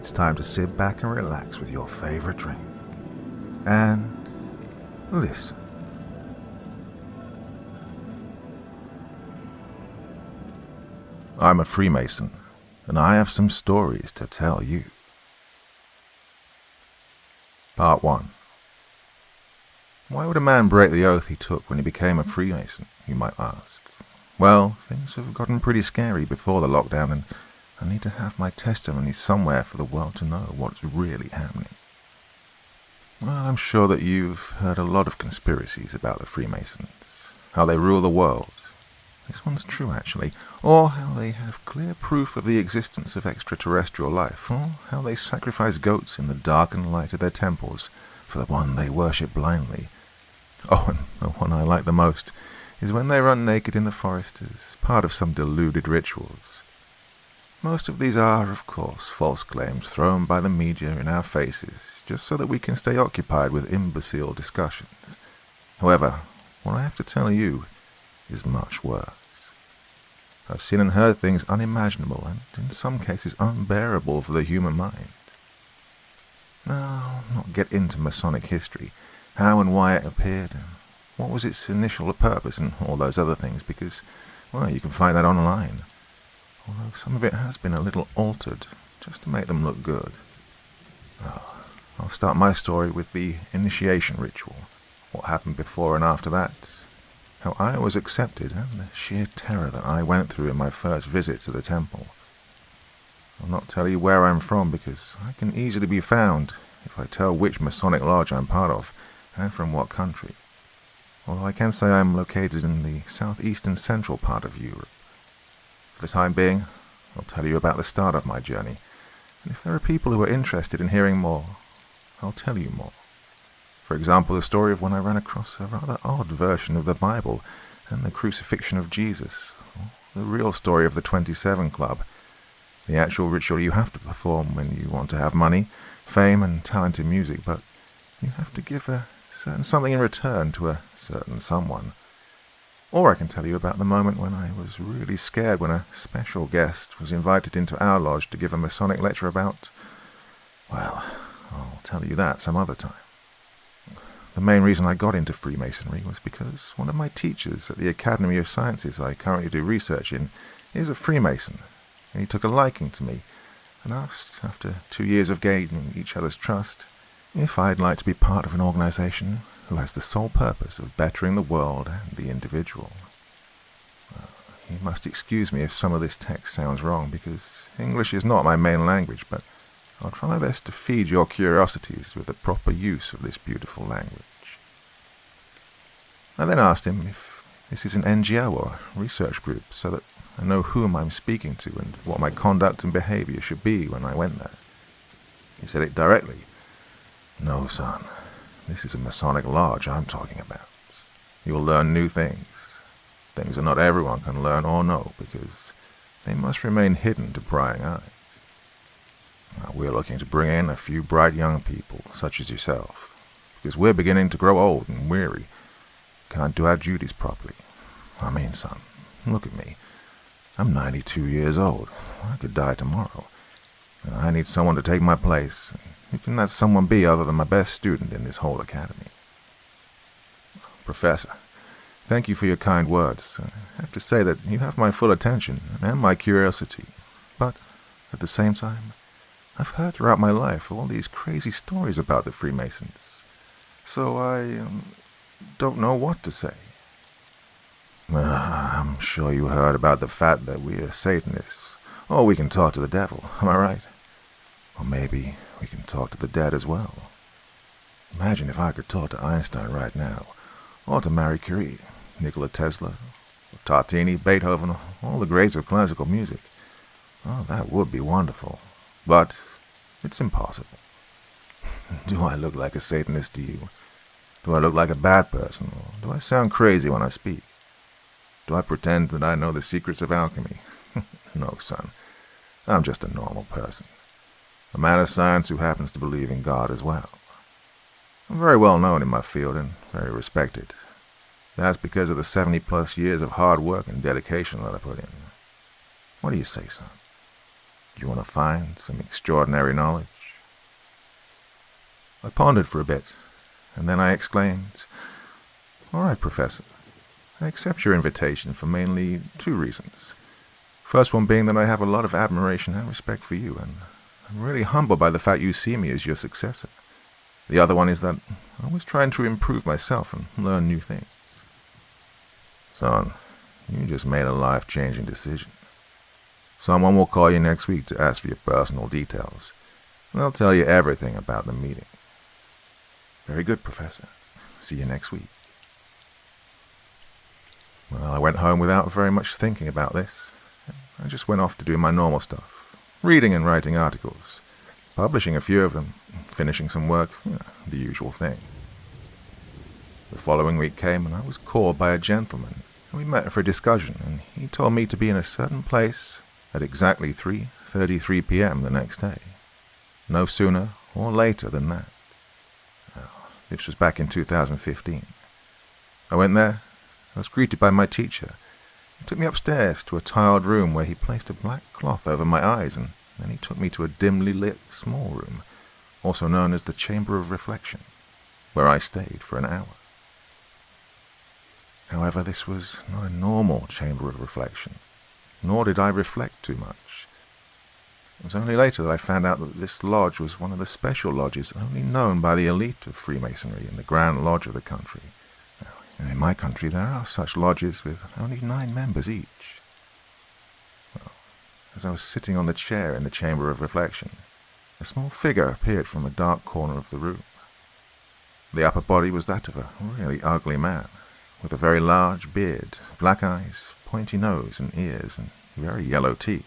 It's time to sit back and relax with your favorite drink. And listen. I'm a Freemason, and I have some stories to tell you. Part 1. Why would a man break the oath he took when he became a Freemason, you might ask? Well, things have gotten pretty scary before the lockdown, and I need to have my testimony somewhere for the world to know what's really happening. Well, I'm sure that you've heard a lot of conspiracies about the Freemasons, how they rule the world. This one's true, actually. Or how they have clear proof of the existence of extraterrestrial life, or how they sacrifice goats in the darkened light of their temples for the one they worship blindly. Oh, and the one I like the most is when they run naked in the forest as part of some deluded rituals. Most of these are, of course, false claims thrown by the media in our faces, just so that we can stay occupied with imbecile discussions. However, what I have to tell you is much worse. I've seen and heard things unimaginable and, in some cases, unbearable for the human mind. Now, I'll not get into Masonic history, how and why it appeared, and what was its initial purpose, and all those other things, because, well, you can find that online. Although some of it has been a little altered, just to make them look good. I'll start my story with the initiation ritual, what happened before and after that, how I was accepted, and the sheer terror that I went through in my first visit to the temple. I'll not tell you where I'm from, because I can easily be found if I tell which Masonic lodge I'm part of, and from what country. Although I can say I'm located in the southeastern central part of Europe. For the time being, I'll tell you about the start of my journey, and if there are people who are interested in hearing more, I'll tell you more. For example, the story of when I ran across a rather odd version of the Bible and the crucifixion of Jesus, or the real story of the 27 Club, the actual ritual you have to perform when you want to have money, fame, and talent in music, but you have to give a certain something in return to a certain someone. Or I can tell you about the moment when I was really scared when a special guest was invited into our lodge to give a Masonic lecture about, well, I'll tell you that some other time. The main reason I got into Freemasonry was because one of my teachers at the Academy of Sciences I currently do research in is a Freemason, and he took a liking to me and asked, after 2 years of gaining each other's trust, if I'd like to be part of an organization who has the sole purpose of bettering the world and the individual. You must excuse me if some of this text sounds wrong, because English is not my main language, but I'll try my best to feed your curiosities with the proper use of this beautiful language. I then asked him if this is an NGO or research group, so that I know whom I'm speaking to and what my conduct and behavior should be when I went there. He said it directly. No, son. This is a Masonic lodge I'm talking about. You'll learn new things. Things that not everyone can learn or know, because they must remain hidden to prying eyes. Now, we're looking to bring in a few bright young people, such as yourself, because we're beginning to grow old and weary. Can't do our duties properly. I mean, son, look at me. I'm 92 years old. I could die tomorrow. And I need someone to take my place. Who can that someone be other than my best student in this whole academy? Professor, thank you for your kind words. I have to say that you have my full attention and my curiosity. But, at the same time, I've heard throughout my life all these crazy stories about the Freemasons. So I don't know what to say. I'm sure you heard about the fact that we are Satanists. Or we can talk to the devil, am I right? Or maybe we can talk to the dead as well. Imagine if I could talk to Einstein right now, or to Marie Curie, Nikola Tesla, or Tartini, Beethoven, all the greats of classical music. Oh, that would be wonderful. But it's impossible. Do I look like a Satanist to you? Do I look like a bad person, or do I sound crazy when I speak? Do I pretend that I know the secrets of alchemy? No, son. I'm just a normal person. A man of science who happens to believe in God as well. I'm very well known in my field and very respected. That's because of the 70-plus years of hard work and dedication that I put in. What do you say, son? Do you want to find some extraordinary knowledge? I pondered for a bit, and then I exclaimed, "All right, Professor. I accept your invitation for mainly 2 reasons. First one being that I have a lot of admiration and respect for you, and I'm really humbled by the fact you see me as your successor. The other one is that I'm always trying to improve myself and learn new things." "Son, you just made a life-changing decision. Someone will call you next week to ask for your personal details. They'll tell you everything about the meeting." "Very good, Professor. See you next week." Well, I went home without very much thinking about this. I just went off to do my normal stuff, reading and writing articles, publishing a few of them, finishing some work, the usual thing. The following week came and I was called by a gentleman. We met for a discussion, and he told me to be in a certain place at exactly 3:33 p.m. the next day. No sooner or later than that. This was back in 2015. I went there. I was greeted by my teacher. He took me upstairs to a tiled room where he placed a black cloth over my eyes, and then he took me to a dimly lit small room, also known as the Chamber of Reflection, where I stayed for an hour. However, this was not a normal chamber of reflection, nor did I reflect too much. It was only later that I found out that this lodge was one of the special lodges only known by the elite of Freemasonry in the Grand Lodge of the country. Now, in my country there are such lodges with only 9 members each. Well, as I was sitting on the chair in the Chamber of Reflection, a small figure appeared from a dark corner of the room. The upper body was that of a really ugly man, with a very large beard, black eyes, pointy nose and ears, and very yellow teeth.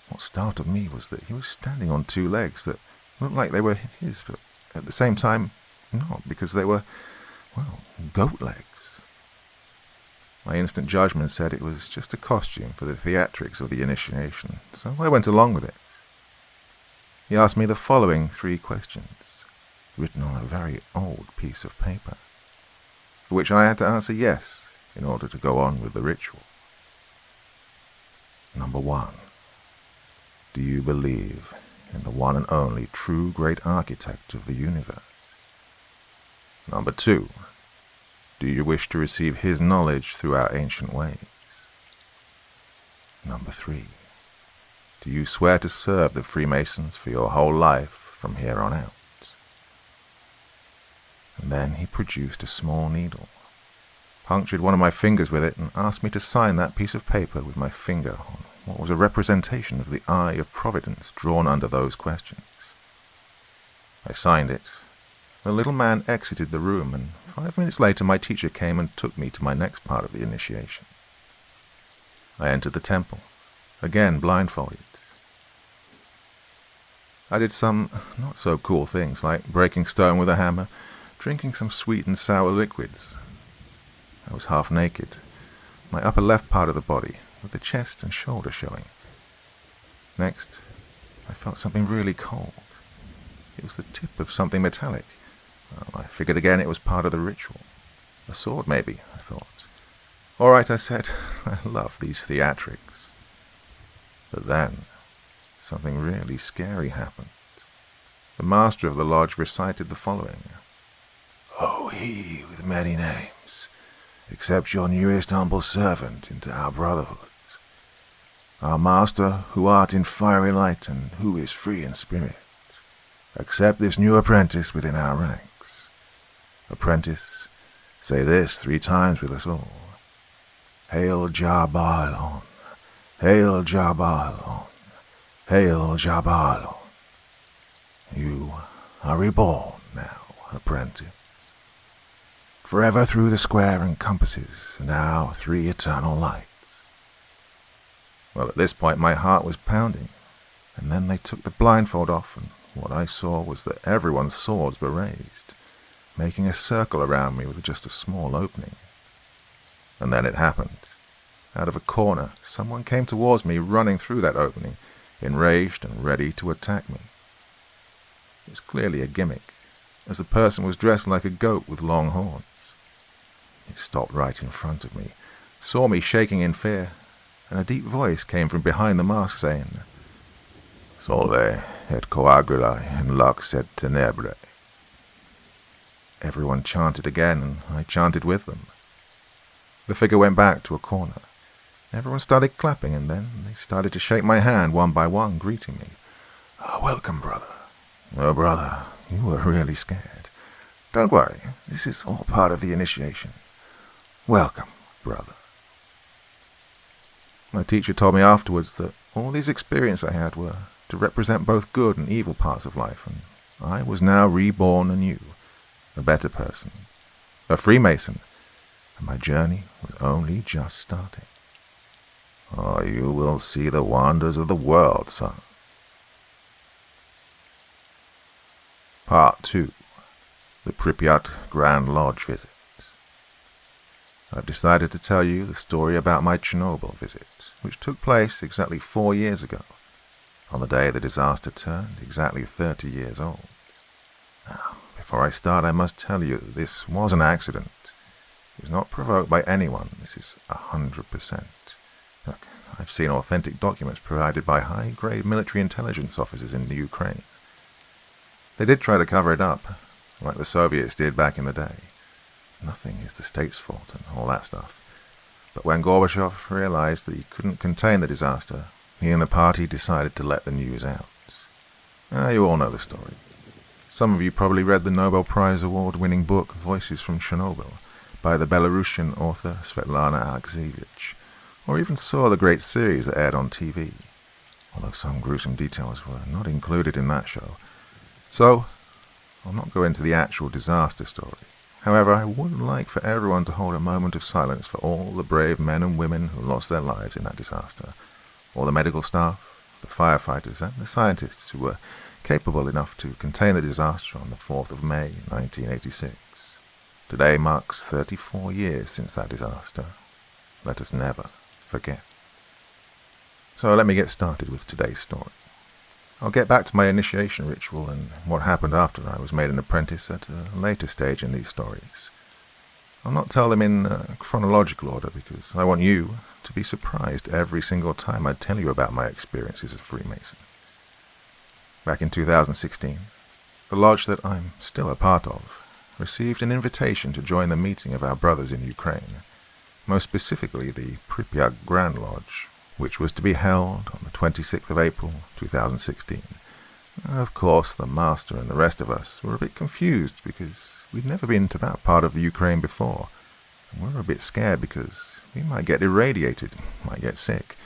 What startled me was that he was standing on 2 legs that looked like they were his, but at the same time not, because they were, goat legs. My instant judgment said it was just a costume for the theatrics of the initiation, so I went along with it. He asked me the following 3 questions, written on a very old piece of paper, for which I had to answer yes in order to go on with the ritual. Number 1. Do you believe in the one and only true great architect of the universe? Number 2. Do you wish to receive his knowledge through our ancient ways? Number 3. Do you swear to serve the Freemasons for your whole life from here on out? And then he produced a small needle, punctured one of my fingers with it, and asked me to sign that piece of paper with my finger on what was a representation of the Eye of Providence drawn under those questions. I signed it. The little man exited the room, and 5 minutes later my teacher came and took me to my next part of the initiation. I entered the temple, again blindfolded. I did some not-so-cool things, like breaking stone with a hammer, drinking some sweet and sour liquids. I was half naked, my upper left part of the body, with the chest and shoulder showing. Next, I felt something really cold. It was the tip of something metallic. Well, I figured again it was part of the ritual. A sword, maybe, I thought. All right, I said, I love these theatrics. But then, something really scary happened. The master of the lodge recited the following. "Oh, he with many names, accept your newest humble servant into our brotherhood. Our master, who art in fiery light and who is free in spirit, accept this new apprentice within our ranks. Apprentice, say this 3 times with us all. Hail Jabalon, hail Jabalon, hail Jabalon. You are reborn now, apprentice. Forever through the square encompasses and our 3 eternal lights." Well, at this point my heart was pounding, and then they took the blindfold off, and what I saw was that everyone's swords were raised, making a circle around me with just a small opening. And then it happened. Out of a corner, someone came towards me, running through that opening, enraged and ready to attack me. It was clearly a gimmick, as the person was dressed like a goat with long horns. It stopped right in front of me, saw me shaking in fear, and a deep voice came from behind the mask saying, Solve et coagula in lux et tenebrae. Everyone chanted again, and I chanted with them. The figure went back to a corner. Everyone started clapping, and then they started to shake my hand one by one, greeting me. Welcome, brother. Oh, brother, you were really scared. Don't worry, this is all part of the initiation. Welcome, brother. My teacher told me afterwards that all these experiences I had were to represent both good and evil parts of life, and I was now reborn anew, a better person, a Freemason, and my journey was only just starting. Oh, you will see the wonders of the world, son. Part 2. The Pripyat Grand Lodge Visit. I've decided to tell you the story about my Chernobyl visit, which took place exactly 4 years ago, on the day the disaster turned exactly 30 years old. Now, before I start, I must tell you that this was an accident. It was not provoked by anyone. This is 100%. Look, I've seen authentic documents provided by high-grade military intelligence officers in the Ukraine. They did try to cover it up, like the Soviets did back in the day. Nothing is the state's fault and all that stuff. But when Gorbachev realized that he couldn't contain the disaster, he and the party decided to let the news out. You all know the story. Some of you probably read the Nobel Prize Award-winning book Voices from Chernobyl by the Belarusian author Svetlana Alexievich, or even saw the great series that aired on TV, although some gruesome details were not included in that show. So, I'll not go into the actual disaster story. However, I would like for everyone to hold a moment of silence for all the brave men and women who lost their lives in that disaster, all the medical staff, the firefighters, and the scientists who were capable enough to contain the disaster on the 4th of May, 1986. Today marks 34 years since that disaster. Let us never forget. So let me get started with today's story. I'll get back to my initiation ritual and what happened after I was made an apprentice at a later stage in these stories. I'll not tell them in chronological order because I want you to be surprised every single time I tell you about my experiences as a Freemason. Back in 2016, the lodge that I'm still a part of received an invitation to join the meeting of our brothers in Ukraine, most specifically the Pripyat Grand Lodge, which was to be held on the 26th of April 2016. Of course, the master and the rest of us were a bit confused because we'd never been to that part of Ukraine before, and we were a bit scared because we might get irradiated, might get sick,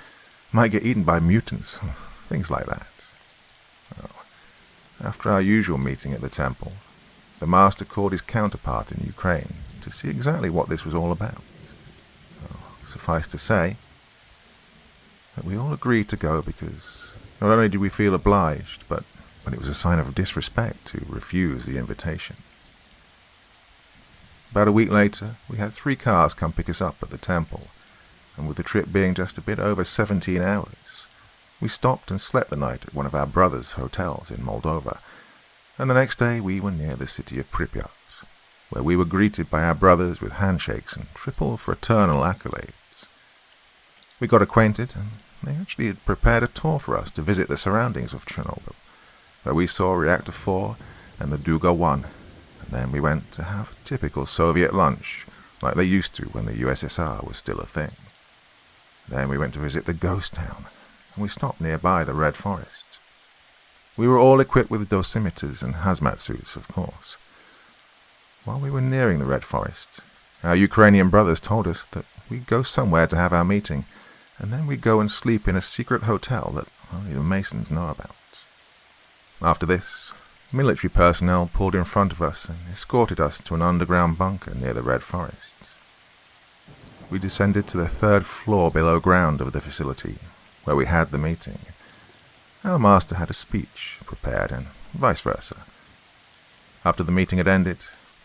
might get eaten by mutants, things like that. Well, after our usual meeting at the temple, the master called his counterpart in Ukraine to see exactly what this was all about. Well, suffice to say that we all agreed to go because not only did we feel obliged, but it was a sign of disrespect to refuse the invitation. About a week later, we had 3 cars come pick us up at the temple, and with the trip being just a bit over 17 hours, we stopped and slept the night at one of our brothers' hotels in Moldova, and the next day we were near the city of Pripyat, where we were greeted by our brothers with handshakes and triple fraternal accolades. We got acquainted, and they actually had prepared a tour for us to visit the surroundings of Chernobyl, where we saw Reactor 4 and the Duga 1, and then we went to have a typical Soviet lunch, like they used to when the USSR was still a thing. Then we went to visit the ghost town, and we stopped nearby the Red Forest. We were all equipped with dosimeters and hazmat suits, of course. While we were nearing the Red Forest, our Ukrainian brothers told us that we'd go somewhere to have our meeting, and then we'd go and sleep in a secret hotel that only the Masons know about. After this, military personnel pulled in front of us and escorted us to an underground bunker near the Red Forest. We descended to the 3rd floor below ground of the facility, where we had the meeting. Our master had a speech prepared, and vice versa. After the meeting had ended,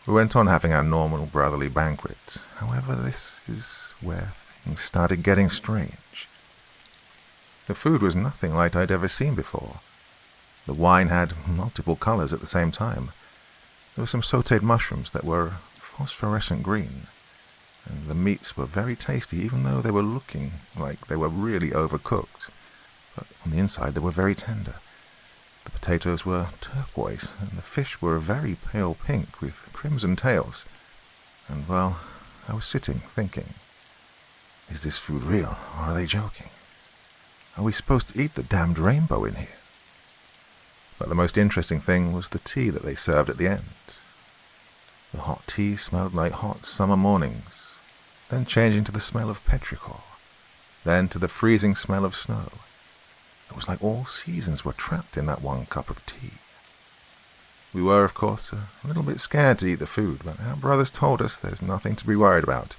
we went on having our normal brotherly banquet. However, this is where things started getting strange. The food was nothing like I'd ever seen before. The wine had multiple colors at the same time. There were some sautéed mushrooms that were phosphorescent green, and the meats were very tasty even though they were looking like they were really overcooked. But on the inside they were very tender. The potatoes were turquoise, and the fish were a very pale pink with crimson tails. And, well, I was sitting thinking, is this food real, or are they joking? Are we supposed to eat the damned rainbow in here? But the most interesting thing was the tea that they served at the end. The hot tea smelled like hot summer mornings, then changing to the smell of petrichor, then to the freezing smell of snow. It was like all seasons were trapped in that one cup of tea. We were, of course, a little bit scared to eat the food, but our brothers told us there's nothing to be worried about,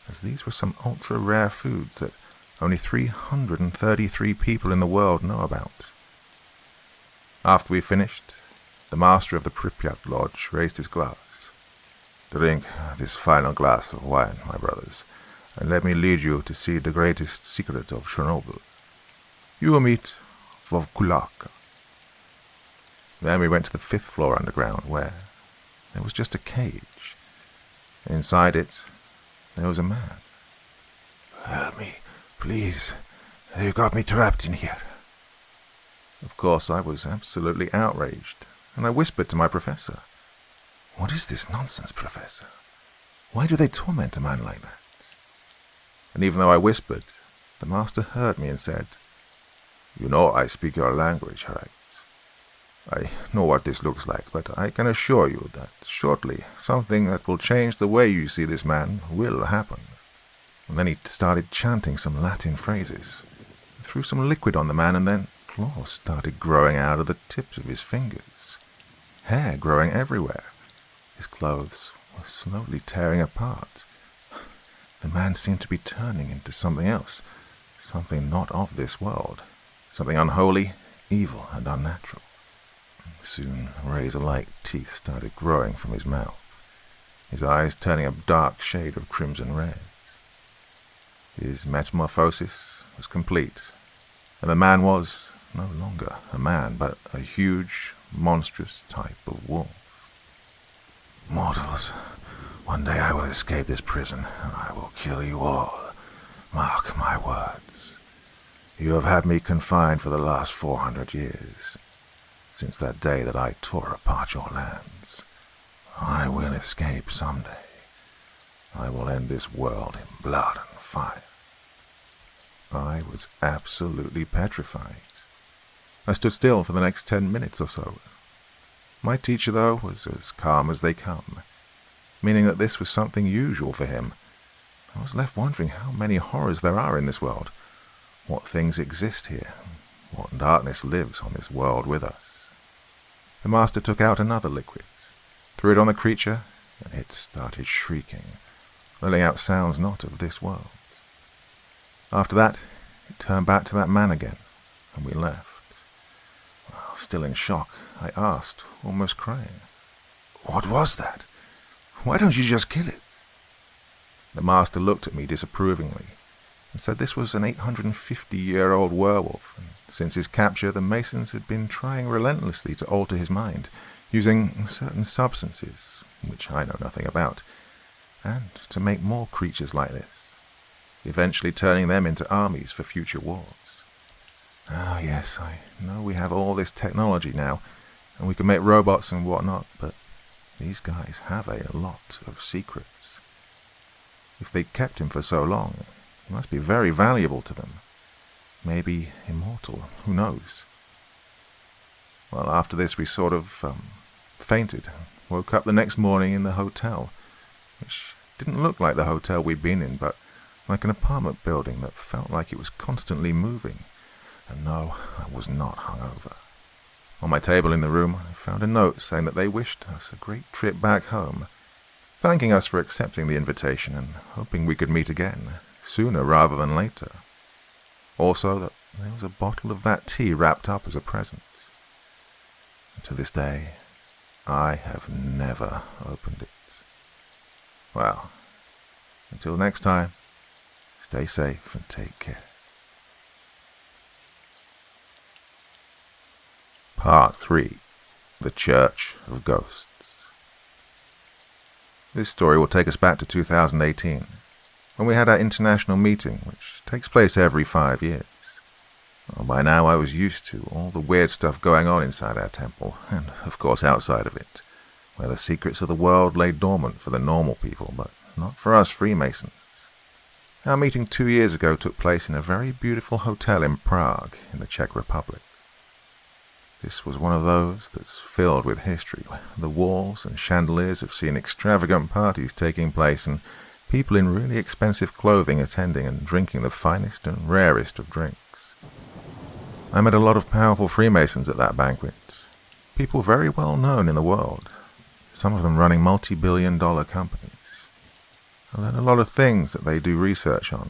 as these were some ultra-rare foods that only 333 people in the world know about. After we finished, the master of the Pripyat Lodge raised his glass. Drink this final glass of wine, my brothers, and let me lead you to see the greatest secret of Chernobyl. You will meet Vovkulaka. Then we went to the 5th floor underground, where there was just a cage. Inside it, there was a man. Help me, please. You got me trapped in here. Of course, I was absolutely outraged, and I whispered to my professor, "What is this nonsense, Professor? Why do they torment a man like that?" And even though I whispered, the master heard me and said, "You know I speak your language, right? I know what this looks like, but I can assure you that shortly something that will change the way you see this man will happen." And then he started chanting some Latin phrases, threw some liquid on the man, and then claws started growing out of the tips of his fingers. Hair growing everywhere. His clothes were slowly tearing apart. The man seemed to be turning into something else, something not of this world, something unholy, evil, and unnatural. Soon, razor-like teeth started growing from his mouth, his eyes turning a dark shade of crimson red. His metamorphosis was complete, and the man was no longer a man, but a huge, monstrous type of wolf. Mortals, one day I will escape this prison, and I will kill you all. Mark my words. You have had me confined for the last 400 years, since that day that I tore apart your lands. I will escape someday. I will end this world in blood and fire. I was absolutely petrified. I stood still for the next 10 minutes or so. My teacher, though, was as calm as they come, meaning that this was something usual for him. I was left wondering how many horrors there are in this world, what things exist here, what darkness lives on this world with us. The master took out another liquid, threw it on the creature, and it started shrieking, letting out sounds not of this world. After that, it turned back to that man again, and we left. Well, still in shock, I asked, almost crying, "What was that? Why don't you just kill it?" The master looked at me disapprovingly and said this was an 850-year-old werewolf, and since his capture, the Masons had been trying relentlessly to alter his mind, using certain substances, which I know nothing about, and to make more creatures like this, eventually turning them into armies for future wars. Ah, yes, I know we have all this technology now, and we can make robots and whatnot, but these guys have a lot of secrets. If they kept him for so long, he must be very valuable to them. Maybe immortal, who knows? Well, after this we sort of fainted, woke up the next morning in the hotel, which didn't look like the hotel we'd been in, but like an apartment building that felt like it was constantly moving. And no, I was not hungover. On my table in the room, I found a note saying that they wished us a great trip back home, thanking us for accepting the invitation and hoping we could meet again, sooner rather than later. Also that there was a bottle of that tea wrapped up as a present. And to this day, I have never opened it. Well, until next time, stay safe and take care. Part 3. The Church of Ghosts. This story will take us back to 2018, when we had our international meeting, which takes place every 5 years. Well, by now I was used to all the weird stuff going on inside our temple, and of course outside of it, where the secrets of the world lay dormant for the normal people, but not for us Freemasons. Our meeting 2 years ago took place in a very beautiful hotel in Prague, in the Czech Republic. This was one of those that's filled with history. The walls and chandeliers have seen extravagant parties taking place and people in really expensive clothing attending and drinking the finest and rarest of drinks. I met a lot of powerful Freemasons at that banquet, people very well known in the world, some of them running multi-billion-dollar companies. I learned a lot of things that they do research on,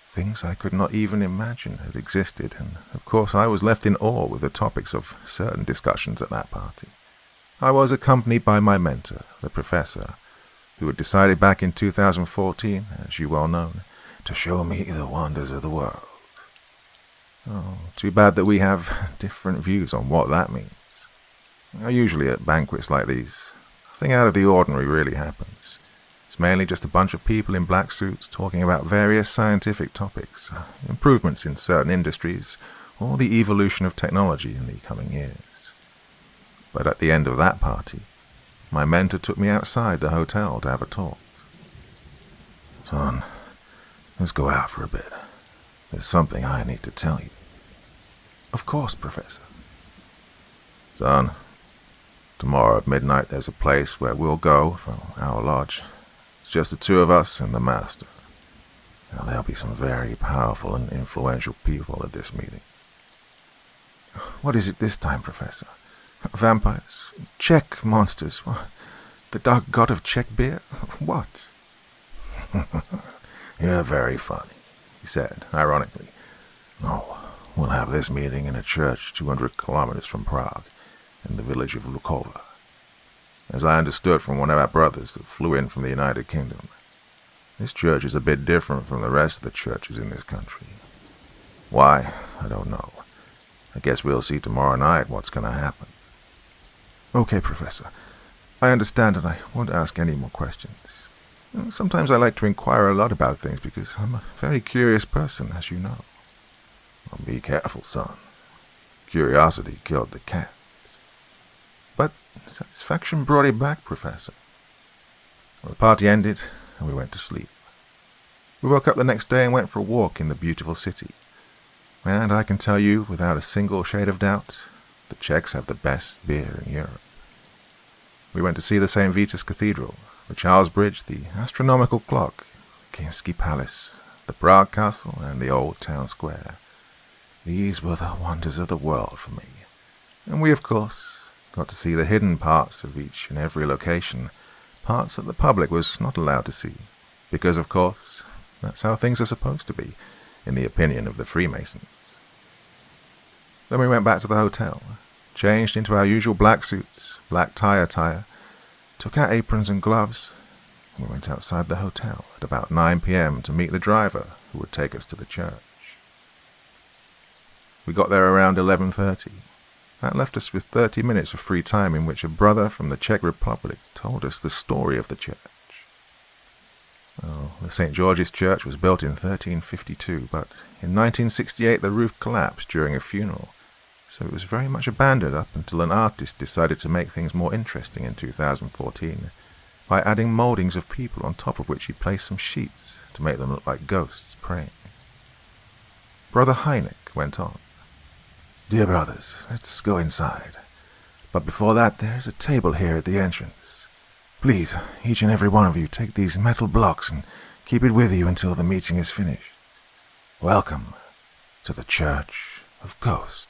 things I could not even imagine had existed, and of course I was left in awe with the topics of certain discussions at that party. I was accompanied by my mentor, the professor, who had decided back in 2014, as you well know, to show me the wonders of the world. Oh, too bad that we have different views on what that means. Usually at banquets like these, nothing out of the ordinary really happens. It's mainly just a bunch of people in black suits talking about various scientific topics, improvements in certain industries, or the evolution of technology in the coming years. But at the end of that party, my mentor took me outside the hotel to have a talk. "Son, let's go out for a bit. There's something I need to tell you." "Of course, Professor." "Son, tomorrow at midnight there's a place where we'll go from our lodge. It's just the two of us and the master. Now, there'll be some very powerful and influential people at this meeting." "What is it this time, Professor? Vampires? Czech monsters? The dark god of Czech beer? What?" "You're very funny," he said, ironically. "No, we'll have this meeting in a church 200 kilometers from Prague, in the village of Lukova. As I understood from one of our brothers that flew in from the United Kingdom, this church is a bit different from the rest of the churches in this country. Why, I don't know. I guess we'll see tomorrow night what's going to happen." "Okay, Professor. I understand and I won't ask any more questions. Sometimes I like to inquire a lot about things because I'm a very curious person, as you know." "Well, be careful, son. Curiosity killed the cat." "But satisfaction brought it back, Professor." Well, the party ended and we went to sleep. We woke up the next day and went for a walk in the beautiful city. And I can tell you, without a single shade of doubt, the Czechs have the best beer in Europe. We went to see the St. Vitus Cathedral, the Charles Bridge, the astronomical clock, Kinsky Palace, the Prague Castle, and the old town square. These were the wonders of the world for me. And we, of course, got to see the hidden parts of each and every location, parts that the public was not allowed to see, because, of course, that's how things are supposed to be, in the opinion of the Freemasons. Then we went back to the hotel, changed into our usual black suits, black tie attire, took our aprons and gloves, and we went outside the hotel at about 9 p.m. to meet the driver who would take us to the church. We got there around 11:30. That left us with 30 minutes of free time in which a brother from the Czech Republic told us the story of the church. Well, the St. George's Church was built in 1352, but in 1968 the roof collapsed during a funeral, so it was very much abandoned up until an artist decided to make things more interesting in 2014 by adding mouldings of people on top of which he placed some sheets to make them look like ghosts praying. Brother Heineck went on. "Dear brothers, let's go inside. But before that, there's a table here at the entrance. Please, each and every one of you, take these metal blocks and keep it with you until the meeting is finished. Welcome to the Church of Ghosts."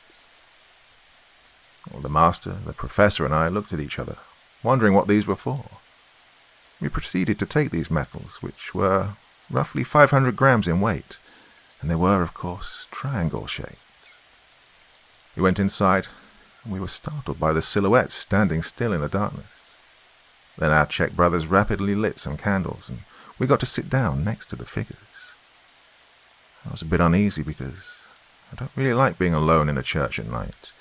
Well, the master, the professor, and I looked at each other, wondering what these were for. We proceeded to take these metals, which were roughly 500 grams in weight, and they were, of course, triangle-shaped. We went inside, and we were startled by the silhouettes standing still in the darkness. Then our Czech brothers rapidly lit some candles, and we got to sit down next to the figures. I was a bit uneasy because I don't really like being alone in a church at night,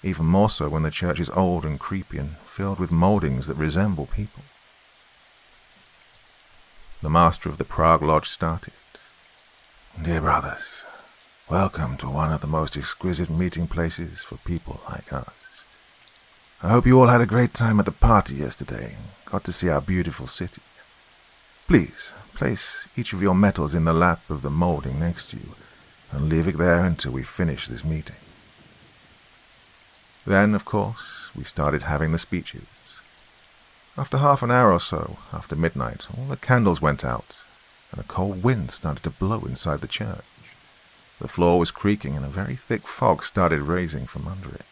even more so when the church is old and creepy and filled with mouldings that resemble people. The master of the Prague Lodge started. "Dear brothers, Welcome to one of the most exquisite meeting places for people like us. I hope you all had a great time at the party yesterday and got to see our beautiful city. Please, place each of your metals in the lap of the molding next to you and leave it there until we finish this meeting. Then, of course, we started having the speeches. After half an hour or so, after midnight, all the candles went out, and a cold wind started to blow inside the church. The floor was creaking, and a very thick fog started rising from under it.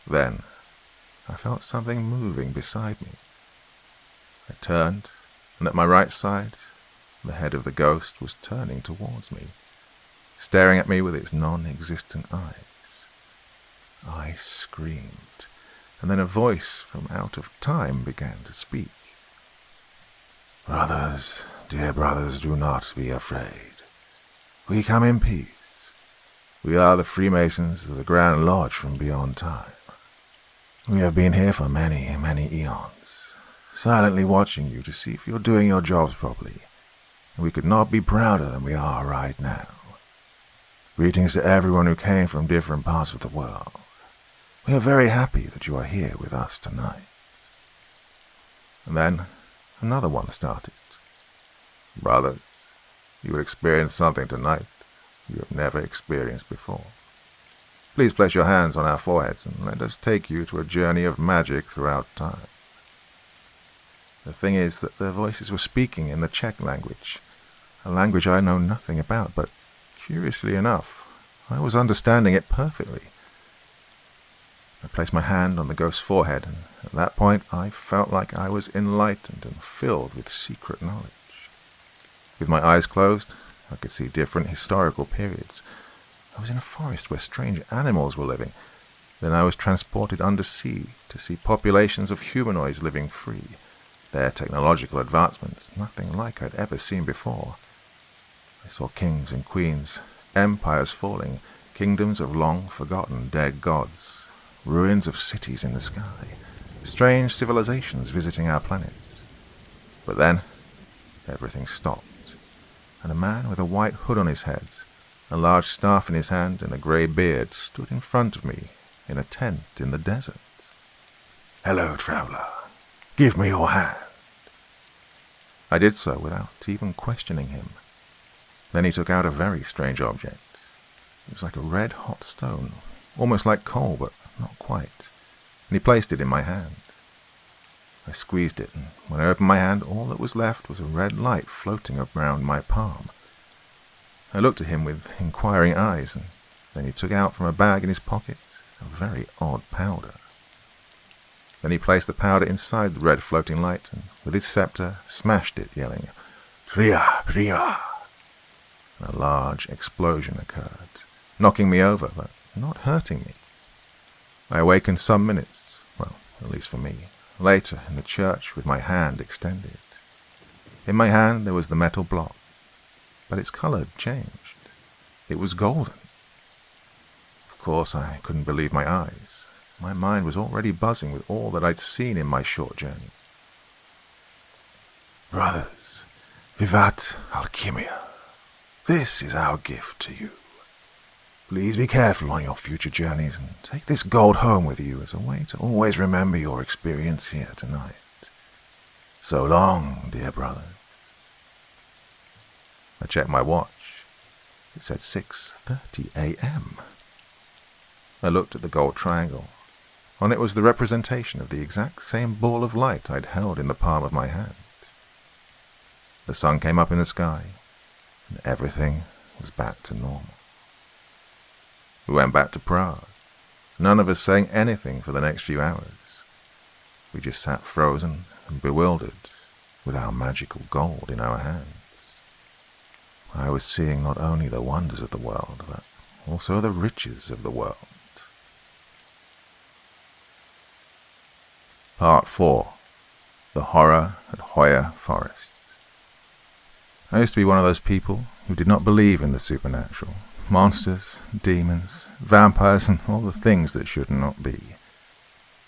Then, I felt something moving beside me. I turned, and at my right side, the head of the ghost was turning towards me, staring at me with its non-existent eyes. I screamed, and then a voice from out of time began to speak. Brothers, dear brothers, do not be afraid. We come in peace. We are the Freemasons of the Grand Lodge from beyond time. We have been here for many, many eons, silently watching you to see if you're doing your jobs properly, and we could not be prouder than we are right now. Greetings to everyone who came from different parts of the world. We are very happy that you are here with us tonight. And then another one started. Brothers, you will experience something tonight you have never experienced before. Please place your hands on our foreheads and let us take you to a journey of magic throughout time. The thing is that their voices were speaking in the Czech language, a language I know nothing about, but curiously enough, I was understanding it perfectly. I placed my hand on the ghost's forehead, and at that point I felt like I was enlightened and filled with secret knowledge. With my eyes closed, I could see different historical periods. I was in a forest where strange animals were living. Then I was transported undersea to see populations of humanoids living free, their technological advancements nothing like I'd ever seen before. I saw kings and queens, empires falling, kingdoms of long-forgotten dead gods, ruins of cities in the sky, strange civilizations visiting our planet. But then, everything stopped, and a man with a white hood on his head, a large staff in his hand, and a grey beard stood in front of me in a tent in the desert. Hello, traveller. Give me your hand. I did so without even questioning him. Then he took out a very strange object. It was like a red-hot stone, almost like coal, but not quite, and he placed it in my hand. I squeezed it, and when I opened my hand, all that was left was a red light floating around my palm. I looked at him with inquiring eyes, and then he took out from a bag in his pocket a very odd powder. Then he placed the powder inside the red floating light, and with his scepter smashed it, yelling, "Priya, Priya!" And a large explosion occurred, knocking me over, but not hurting me. I awakened some minutes, well, at least for me, later in the church with my hand extended. In my hand there was the metal block, but its color had changed. It was golden. Of course, I couldn't believe my eyes. My mind was already buzzing with all that I'd seen in my short journey. Brothers, vivat alchimia. This is our gift to you. Please be careful on your future journeys and take this gold home with you as a way to always remember your experience here tonight. So long, dear brothers. I checked my watch. It said 6:30 a.m. I looked at the gold triangle. On it was the representation of the exact same ball of light I'd held in the palm of my hand. The sun came up in the sky, and everything was back to normal. We went back to Prague, none of us saying anything for the next few hours. We just sat frozen and bewildered, with our magical gold in our hands. I was seeing not only the wonders of the world, but also the riches of the world. Part 4. The Horror at Hoya Forest. I used to be one of those people who did not believe in the supernatural. Monsters, demons, vampires, and all the things that should not be.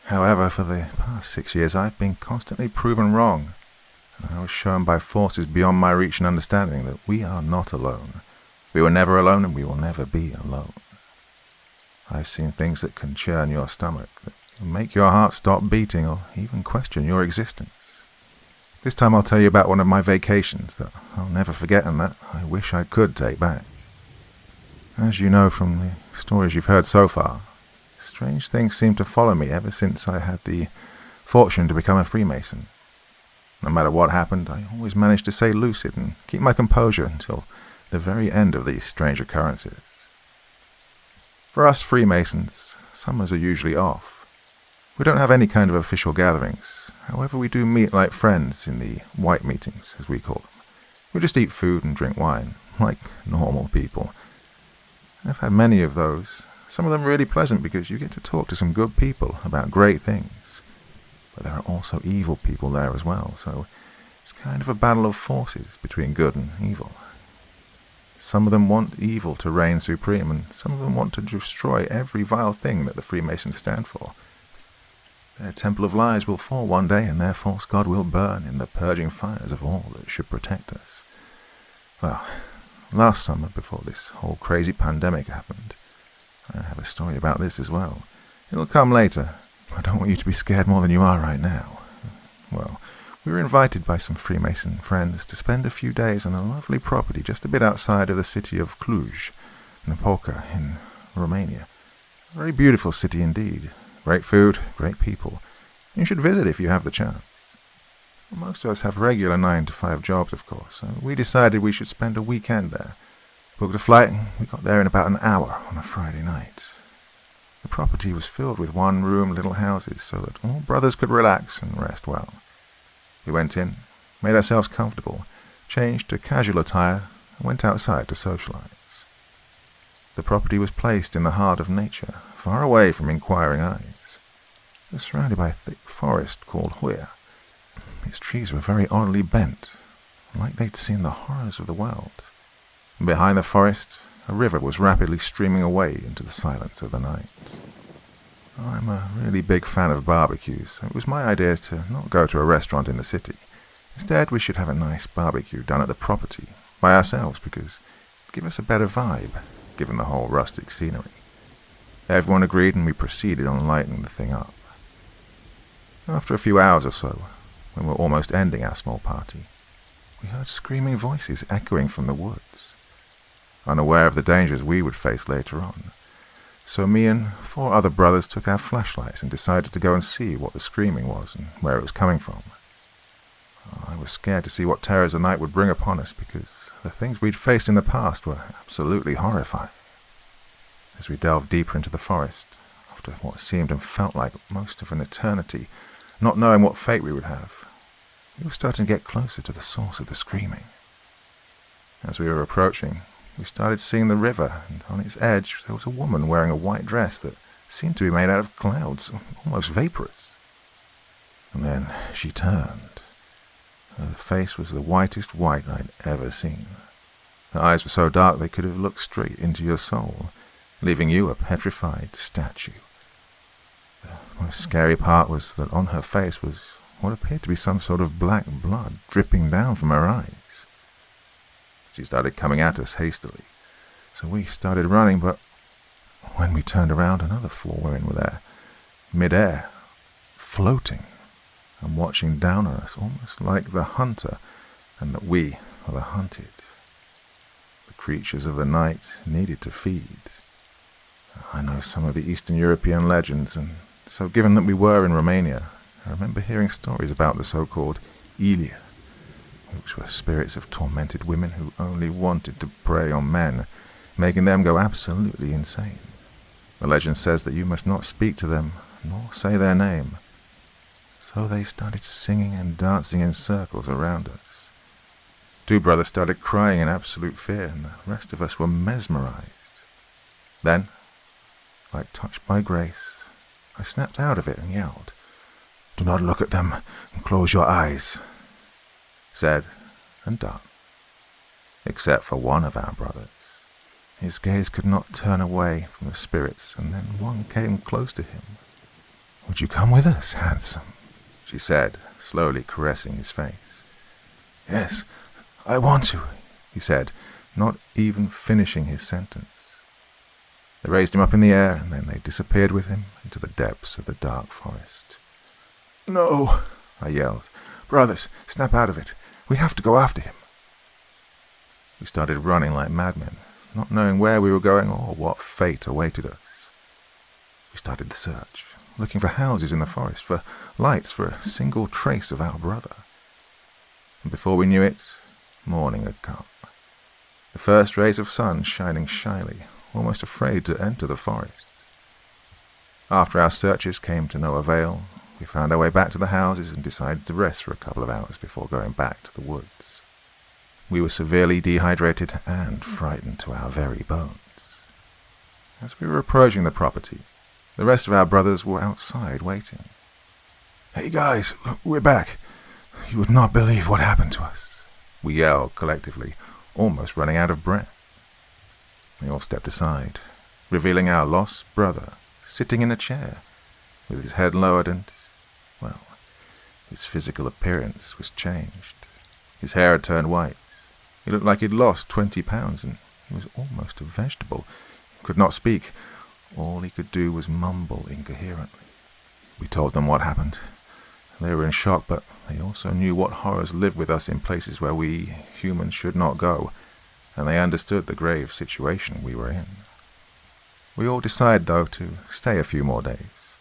However, for the past 6 years I've been constantly proven wrong, and I was shown by forces beyond my reach and understanding that we are not alone. We were never alone, and we will never be alone. I've seen things that can churn your stomach, that can make your heart stop beating or even question your existence. This time I'll tell you about one of my vacations that I'll never forget and that I wish I could take back. As you know from the stories you've heard so far, strange things seem to follow me ever since I had the fortune to become a Freemason. No matter what happened, I always managed to stay lucid and keep my composure until the very end of these strange occurrences. For us Freemasons, summers are usually off. We don't have any kind of official gatherings. However, we do meet like friends in the white meetings, as we call them. We just eat food and drink wine, like normal people. I've had many of those. Some of them really pleasant because you get to talk to some good people about great things. But there are also evil people there as well, so it's kind of a battle of forces between good and evil. Some of them want evil to reign supreme, and some of them want to destroy every vile thing that the Freemasons stand for. Their temple of lies will fall one day, and their false god will burn in the purging fires of all that should protect us. Well, last summer, before this whole crazy pandemic happened, I have a story about this as well. It'll come later. I don't want you to be scared more than you are right now. Well, we were invited by some Freemason friends to spend a few days on a lovely property just a bit outside of the city of Cluj, Napoca, in Romania. A very beautiful city indeed. Great food, great people. You should visit if you have the chance. Most of us have regular 9-to-5 jobs, of course, so we decided we should spend a weekend there. Booked a flight, and we got there in about an hour on a Friday night. The property was filled with one-room little houses so that all brothers could relax and rest well. We went in, made ourselves comfortable, changed to casual attire, and went outside to socialize. The property was placed in the heart of nature, far away from inquiring eyes. It was surrounded by a thick forest called Hoya. Its trees were very oddly bent, like they'd seen the horrors of the world. And behind the forest, a river was rapidly streaming away into the silence of the night. I'm a really big fan of barbecues, so it was my idea to not go to a restaurant in the city. Instead, we should have a nice barbecue done at the property, by ourselves, because it'd give us a better vibe, given the whole rustic scenery. Everyone agreed, and we proceeded on lighting the thing up. After a few hours or so, when we were almost ending our small party, we heard screaming voices echoing from the woods. Unaware of the dangers we would face later on, so me and 4 other brothers took our flashlights and decided to go and see what the screaming was and where it was coming from. I was scared to see what terrors the night would bring upon us because the things we'd faced in the past were absolutely horrifying. As we delved deeper into the forest, after what seemed and felt like most of an eternity, not knowing what fate we would have, we were starting to get closer to the source of the screaming. As we were approaching, we started seeing the river, and on its edge there was a woman wearing a white dress that seemed to be made out of clouds, almost vaporous. And then she turned. Her face was the whitest white I'd ever seen. Her eyes were so dark they could have looked straight into your soul, leaving you a petrified statue. The most scary part was that on her face was what appeared to be some sort of black blood dripping down from her eyes. She started coming at us hastily, so we started running, but when we turned around, another 4 women were there, mid-air, floating, and watching down on us, almost like the hunter, and that we are the hunted. The creatures of the night needed to feed. I know some of the Eastern European legends, and so given that we were in Romania, I remember hearing stories about the so-called Ilia, which were spirits of tormented women who only wanted to prey on men, making them go absolutely insane. The legend says that you must not speak to them, nor say their name. So they started singing and dancing in circles around us. 2 brothers started crying in absolute fear, and the rest of us were mesmerized. Then, like touched by grace, I snapped out of it and yelled, "Do not look at them, and close your eyes." Said and done. Except for one of our brothers. His gaze could not turn away from the spirits, and then one came close to him. "Would you come with us, handsome?" she said, slowly caressing his face. "Yes, I want to," he said, not even finishing his sentence. They raised him up in the air, and then they disappeared with him into the depths of the dark forest. "No," I yelled. "Brothers, snap out of it. We have to go after him." We started running like madmen, not knowing where we were going or what fate awaited us. We started the search, looking for houses in the forest, for lights, for a single trace of our brother. And before we knew it, morning had come. The first rays of sun shining shyly, almost afraid to enter the forest. After our searches came to no avail, we found our way back to the houses and decided to rest for a couple of hours before going back to the woods. We were severely dehydrated and frightened to our very bones. As we were approaching the property, the rest of our brothers were outside waiting. "Hey guys, we're back. You would not believe what happened to us," we yelled collectively, almost running out of breath. They all stepped aside, revealing our lost brother sitting in a chair, with his head lowered and, well, his physical appearance was changed. His hair had turned white. He looked like he'd lost 20 pounds, and he was almost a vegetable. He could not speak. All he could do was mumble incoherently. We told them what happened. They were in shock, but they also knew what horrors lived with us in places where we, humans, should not go, and they understood the grave situation we were in. We all decided, though, to stay a few more days.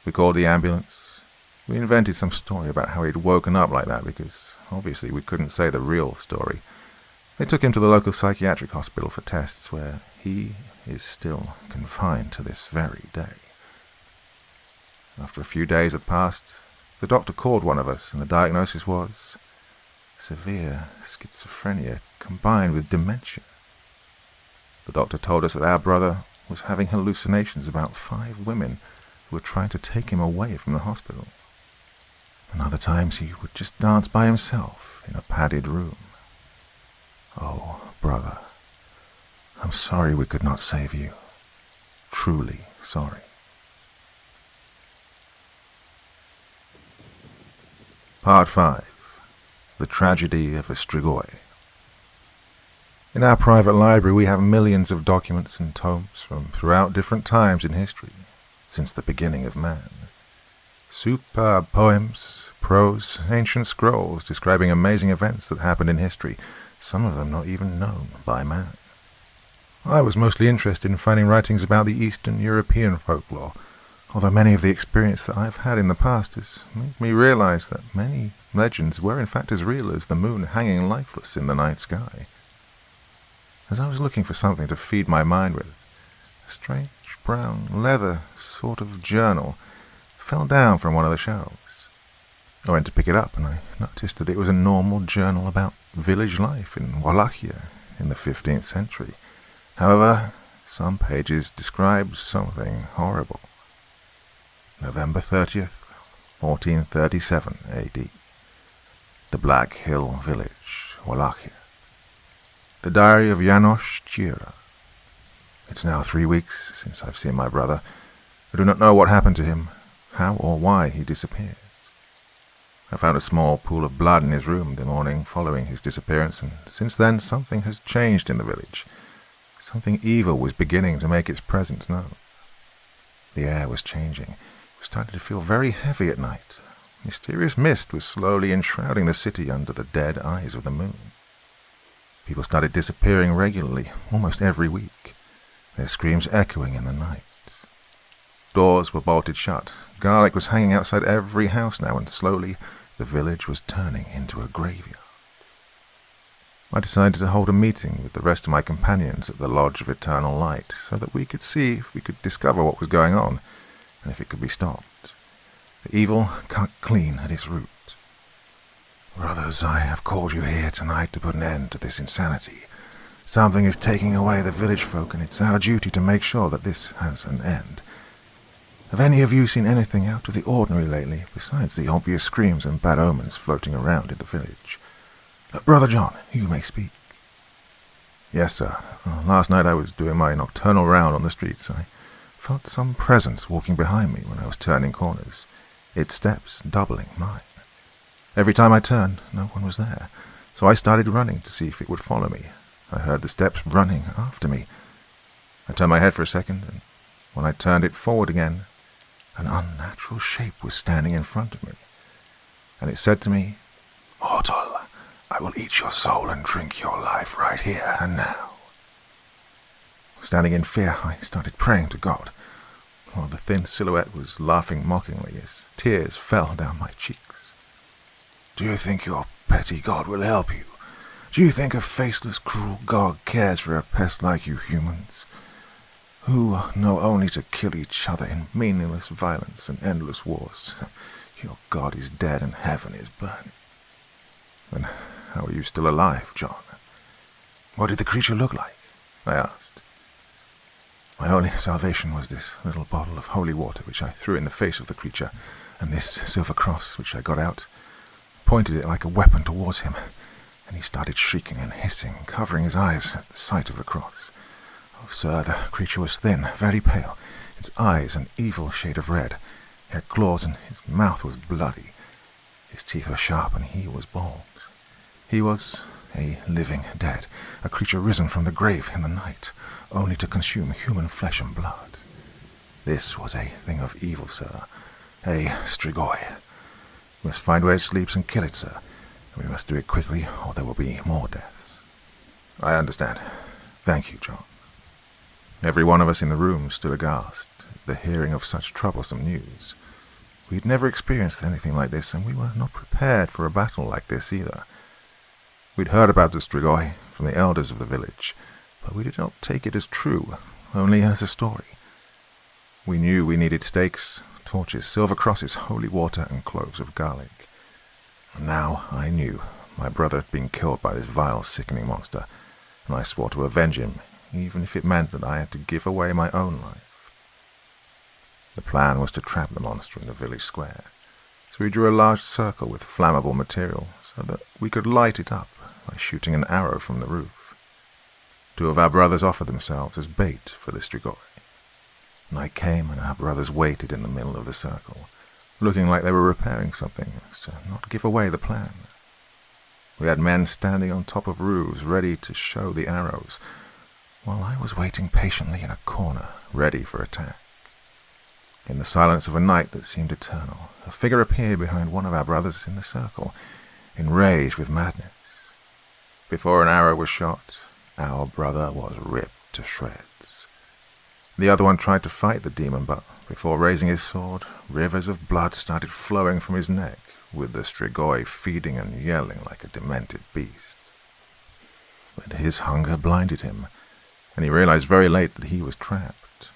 We called the ambulance. We invented some story about how he'd woken up like that because, obviously, we couldn't say the real story. They took him to the local psychiatric hospital for tests, where he is still confined to this very day. After a few days had passed, the doctor called one of us, and the diagnosis was severe schizophrenia combined with dementia. The doctor told us that our brother was having hallucinations about 5 women who were trying to take him away from the hospital. And other times he would just dance by himself in a padded room. Oh, brother, I'm sorry we could not save you. Truly sorry. Part 5. The Tragedy of Strigoi. In our private library we have millions of documents and tomes from throughout different times in history, since the beginning of man. Superb poems, prose, ancient scrolls describing amazing events that happened in history, some of them not even known by man. I was mostly interested in finding writings about the Eastern European folklore, although many of the experience that I've had in the past has made me realize that many legends were in fact as real as the moon hanging lifeless in the night sky. As I was looking for something to feed my mind with, a strange brown leather sort of journal fell down from one of the shelves. I went to pick it up and I noticed that it was a normal journal about village life in Wallachia in the 15th century. However, some pages described something horrible. November 30th, 1437 AD. The Black Hill Village, Wallachia. The Diary of János Csira. It's now 3 weeks since I've seen my brother. I do not know what happened to him, how or why he disappeared. I found a small pool of blood in his room the morning following his disappearance, and since then something has changed in the village. Something evil was beginning to make its presence known. The air was changing. It was starting to feel very heavy at night. A mysterious mist was slowly enshrouding the city under the dead eyes of the moon. People started disappearing regularly, almost every week, their screams echoing in the night. Doors were bolted shut. Garlic was hanging outside every house now, and slowly the village was turning into a graveyard. I decided to hold a meeting with the rest of my companions at the Lodge of Eternal Light so that we could see if we could discover what was going on and if it could be stopped. The evil cut clean at its root. Brothers, I have called you here tonight to put an end to this insanity. Something is taking away the village folk, and it's our duty to make sure that this has an end. Have any of you seen anything out of the ordinary lately, besides the obvious screams and bad omens floating around in the village? Brother John, you may speak. Yes, sir. Last night I was doing my nocturnal round on the streets. I felt some presence walking behind me when I was turning corners, its steps doubling mine. Every time I turned, no one was there, so I started running to see if it would follow me. I heard the steps running after me. I turned my head for a second, and when I turned it forward again, an unnatural shape was standing in front of me, and it said to me, "Mortal, I will eat your soul and drink your life right here and now." Standing in fear, I started praying to God, while the thin silhouette was laughing mockingly as tears fell down my cheeks. "Do you think your petty God will help you? Do you think a faceless, cruel God cares for a pest like you humans, who know only to kill each other in meaningless violence and endless wars? Your God is dead and heaven is burning." "Then how are you still alive, John?" "What did the creature look like?" I asked. "My only salvation was this little bottle of holy water which I threw in the face of the creature, and this silver cross which I got out, pointed it like a weapon towards him, and he started shrieking and hissing, covering his eyes at the sight of the cross. Oh, sir, the creature was thin, very pale, its eyes an evil shade of red, he had claws and his mouth was bloody. His teeth were sharp and he was bald. He was a living dead, a creature risen from the grave in the night, only to consume human flesh and blood. This was a thing of evil, sir, a strigoi. We must find where it sleeps and kill it, sir, and we must do it quickly or there will be more deaths." "I understand. Thank you, John." Every one of us in the room stood aghast at the hearing of such troublesome news. We had never experienced anything like this, and we were not prepared for a battle like this either. We'd heard about the strigoi from the elders of the village, but we did not take it as true, only as a story. We knew we needed stakes, torches, silver crosses, holy water, and cloves of garlic. And now I knew my brother had been killed by this vile, sickening monster, and I swore to avenge him, even if it meant that I had to give away my own life. The plan was to trap the monster in the village square, so we drew a large circle with flammable material so that we could light it up by shooting an arrow from the roof. 2 of our brothers offered themselves as bait for the strigoi. Night came and our brothers waited in the middle of the circle, looking like they were repairing something to not give away the plan. We had men standing on top of roofs ready to show the arrows, while I was waiting patiently in a corner, ready for attack. In the silence of a night that seemed eternal, a figure appeared behind one of our brothers in the circle, enraged with madness. Before an arrow was shot, our brother was ripped to shreds. The other one tried to fight the demon, but before raising his sword, rivers of blood started flowing from his neck, with the strigoi feeding and yelling like a demented beast. But his hunger blinded him, and he realized very late that he was trapped.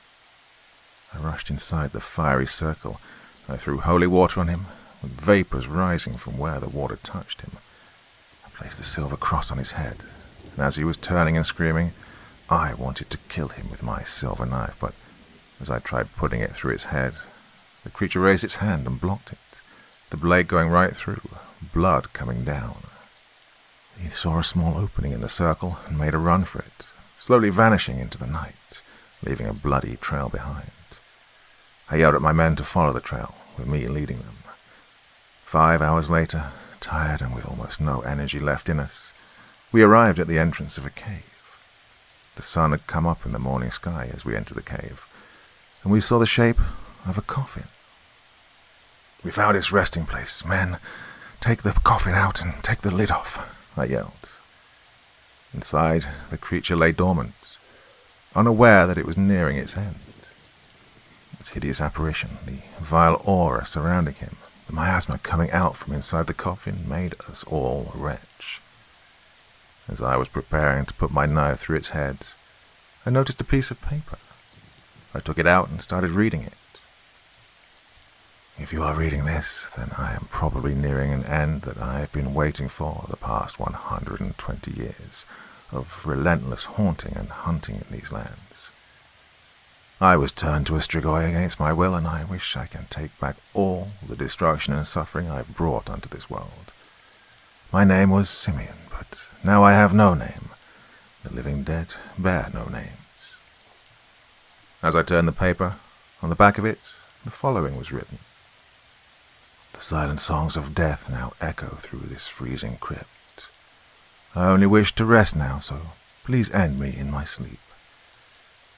I rushed inside the fiery circle. I threw holy water on him, with vapors rising from where the water touched him. I placed the silver cross on his head, and as he was turning and screaming, I wanted to kill him with my silver knife, but as I tried putting it through its head, the creature raised its hand and blocked it, the blade going right through, blood coming down. He saw a small opening in the circle and made a run for it, slowly vanishing into the night, leaving a bloody trail behind. I yelled at my men to follow the trail, with me leading them. 5 hours later, tired and with almost no energy left in us, we arrived at the entrance of a cave. The sun had come up in the morning sky as we entered the cave, and we saw the shape of a coffin. "We found its resting place. Men, take the coffin out and take the lid off," I yelled. Inside, the creature lay dormant, unaware that it was nearing its end. Its hideous apparition, the vile aura surrounding him, the miasma coming out from inside the coffin made us all retch. As I was preparing to put my knife through its head, I noticed a piece of paper. I took it out and started reading it. If you are reading this, then I am probably nearing an end that I have been waiting for the past 120 years of relentless haunting and hunting in these lands. I was turned to a strigoi against my will, and I wish I can take back all the destruction and suffering I have brought unto this world. My name was Simeon, but now I have no name. The living dead bear no names. As I turned the paper, on the back of it, the following was written. The silent songs of death now echo through this freezing crypt. I only wish to rest now, so please end me in my sleep.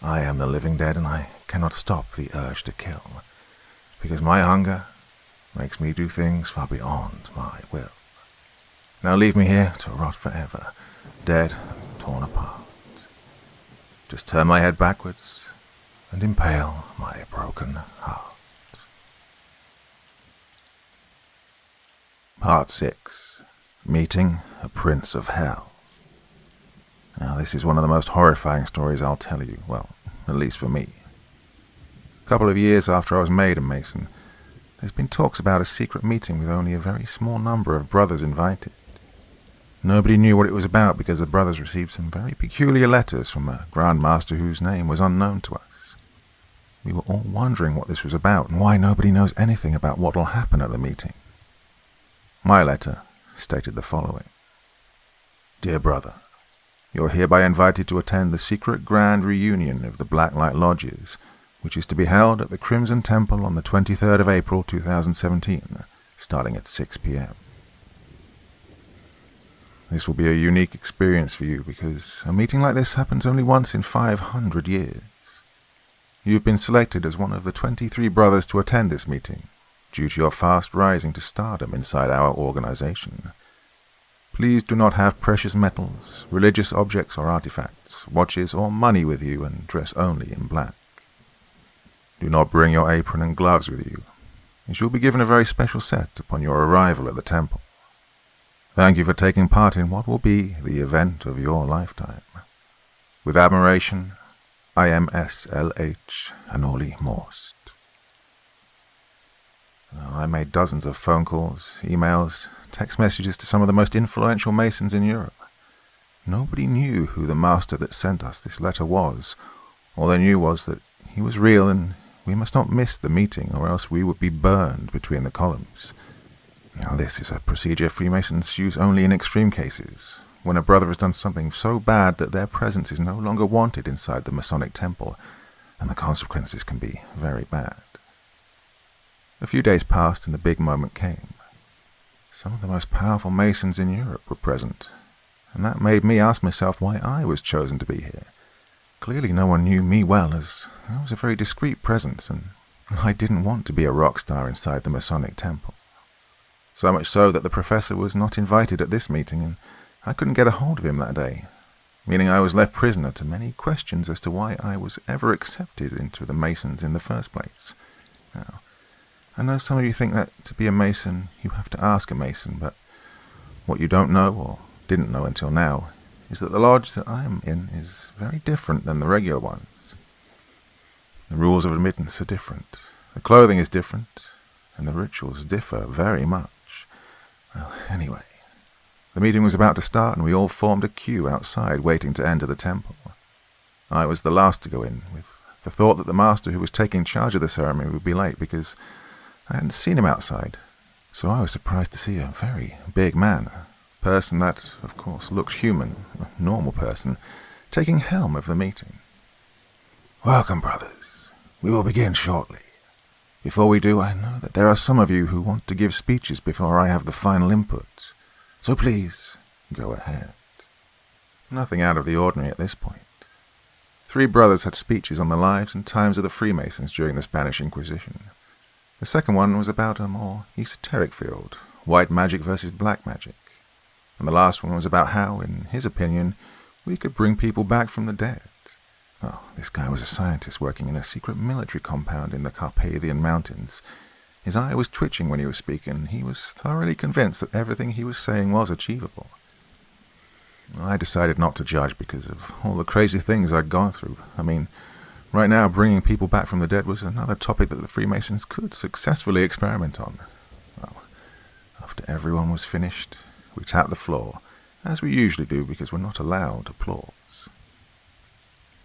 I am the living dead, and I cannot stop the urge to kill, because my hunger makes me do things far beyond my will. Now leave me here to rot forever, dead and torn apart. Just turn my head backwards and impale my broken heart. Part 6. Meeting a Prince of Hell. Now, this is one of the most horrifying stories I'll tell you, well, at least for me. A couple of years after I was made a Mason, there's been talks about a secret meeting with only a very small number of brothers invited. Nobody knew what it was about because the brothers received some very peculiar letters from a Grand Master whose name was unknown to us. We were all wondering what this was about and why nobody knows anything about what will happen at the meeting. My letter stated the following. Dear brother, you are hereby invited to attend the secret grand reunion of the Black Light Lodges, which is to be held at the Crimson Temple on the 23rd of April 2017, starting at 6 p.m. This will be a unique experience for you because a meeting like this happens only once in 500 years. You've been selected as one of the 23 brothers to attend this meeting, due to your fast rising to stardom inside our organization. Please do not have precious metals, religious objects or artifacts, watches or money with you, and dress only in black. Do not bring your apron and gloves with you, as you'll be given a very special set upon your arrival at the temple. Thank you for taking part in what will be the event of your lifetime. With admiration, IMSLH Anoli Morst. I made dozens of phone calls, emails, text messages to some of the most influential Masons in Europe. Nobody knew who the master that sent us this letter was. All they knew was that he was real and we must not miss the meeting or else we would be burned between the columns. Now this is a procedure Freemasons use only in extreme cases, when a brother has done something so bad that their presence is no longer wanted inside the Masonic temple, and the consequences can be very bad. A few days passed and the big moment came. Some of the most powerful Masons in Europe were present, and that made me ask myself why I was chosen to be here. Clearly no one knew me well, as I was a very discreet presence, and I didn't want to be a rock star inside the Masonic temple. So much so that the professor was not invited at this meeting, and I couldn't get a hold of him that day, meaning I was left prisoner to many questions as to why I was ever accepted into the Masons in the first place. Now, I know some of you think that to be a Mason, you have to ask a Mason, but what you don't know, or didn't know until now, is that the lodge that I am in is very different than the regular ones. The rules of admittance are different, the clothing is different, and the rituals differ very much. Well, anyway, the meeting was about to start and we all formed a queue outside waiting to enter the temple. I was the last to go in, with the thought that the master who was taking charge of the ceremony would be late because I hadn't seen him outside. So I was surprised to see a very big man, a person that, of course, looked human, a normal person, taking helm of the meeting. Welcome, brothers. We will begin shortly. Before we do, I know that there are some of you who want to give speeches before I have the final input, so please, go ahead. Nothing out of the ordinary at this point. 3 brothers had speeches on the lives and times of the Freemasons during the Spanish Inquisition. The second one was about a more esoteric field, white magic versus black magic. And the last one was about how, in his opinion, we could bring people back from the dead. Well, this guy was a scientist working in a secret military compound in the Carpathian Mountains. His eye was twitching when he was speaking, and he was thoroughly convinced that everything he was saying was achievable. I decided not to judge because of all the crazy things I'd gone through. I mean, right now bringing people back from the dead was another topic that the Freemasons could successfully experiment on. Well, after everyone was finished, we tapped the floor, as we usually do because we're not allowed applause.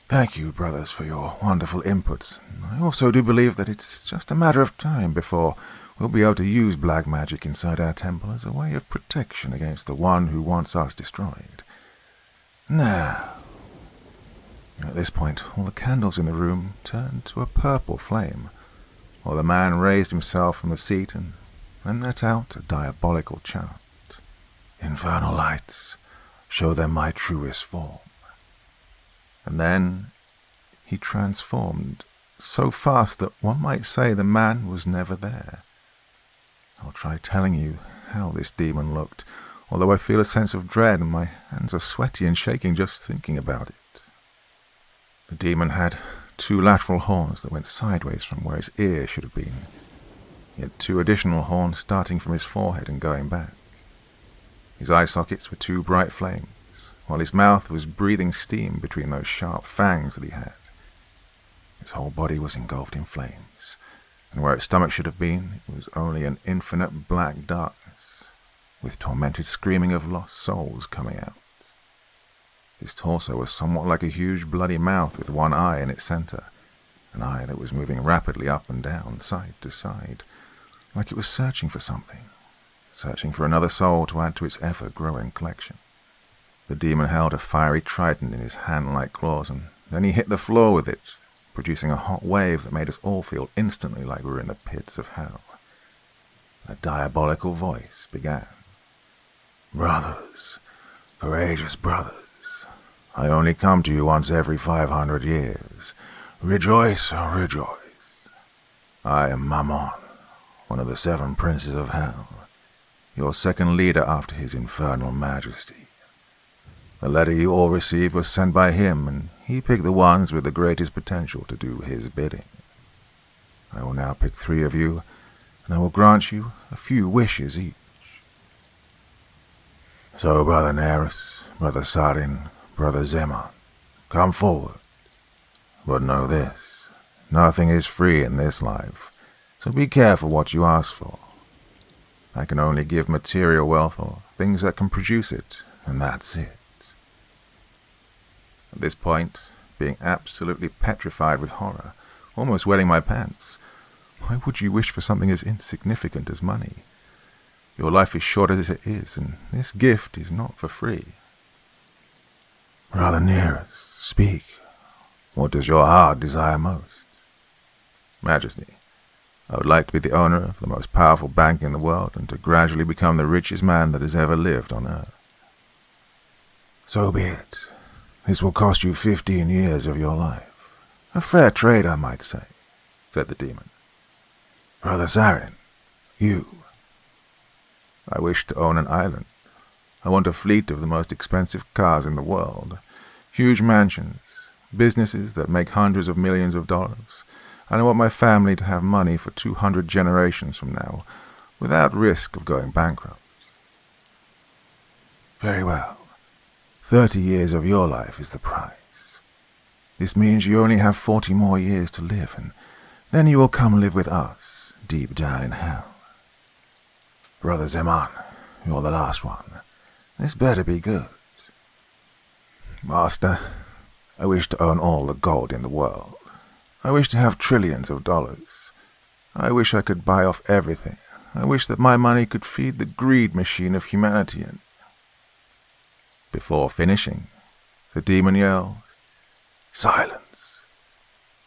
Thank you, brothers, for your wonderful inputs. I also do believe that it's just a matter of time before we'll be able to use black magic inside our temple as a way of protection against the one who wants us destroyed. Now, at this point, all the candles in the room turned to a purple flame, while the man raised himself from the seat and then let out a diabolical chant. Infernal lights, show them my truest form. And then he transformed so fast that one might say the man was never there. I'll try telling you how this demon looked, although I feel a sense of dread and my hands are sweaty and shaking just thinking about it. The demon had 2 lateral horns that went sideways from where his ear should have been. He had 2 additional horns starting from his forehead and going back. His eye sockets were 2 bright flames, while his mouth was breathing steam between those sharp fangs that he had. His whole body was engulfed in flames, and where its stomach should have been, it was only an infinite black darkness, with tormented screaming of lost souls coming out. His torso was somewhat like a huge bloody mouth with 1 eye in its center, an eye that was moving rapidly up and down, side to side, like it was searching for something, searching for another soul to add to its ever-growing collection. The demon held a fiery trident in his hand-like claws, and then he hit the floor with it, producing a hot wave that made us all feel instantly like we were in the pits of hell. A diabolical voice began. "Brothers, courageous brothers, I only come to you once every 500 years. Rejoice, rejoice. I am Mammon, one of the 7 princes of hell, your second leader after his infernal majesty. The letter you all received was sent by him, and he picked the ones with the greatest potential to do his bidding. I will now pick 3 of you, and I will grant you a few wishes each. So, Brother Neris, Brother Sarin, Brother Zeman, come forward. But know this, nothing is free in this life, so be careful what you ask for. I can only give material wealth or things that can produce it, and that's it." At this point, being absolutely petrified with horror, almost wetting my pants, why would you wish for something as insignificant as money? Your life is short as it is, and this gift is not for free. "Brother Neris, speak. What does your heart desire most?" "Majesty, I would like to be the owner of the most powerful bank in the world and to gradually become the richest man that has ever lived on earth." "So be it. This will cost you 15 years of your life. A fair trade, I might say," said the demon. "Brother Sarin, you." "I wish to own an island. I want a fleet of the most expensive cars in the world, huge mansions, businesses that make hundreds of millions of dollars, and I want my family to have money for 200 generations from now, without risk of going bankrupt." "Very well. 30 years of your life is the price. This means you only have 40 more years to live, and then you will come live with us, deep down in hell. Brother Zeman, you're the last one. This better be good." "Master, I wish to own all the gold in the world. I wish to have trillions of dollars. I wish I could buy off everything. I wish that my money could feed the greed machine of humanity and—" Before finishing, the demon yelled, "Silence!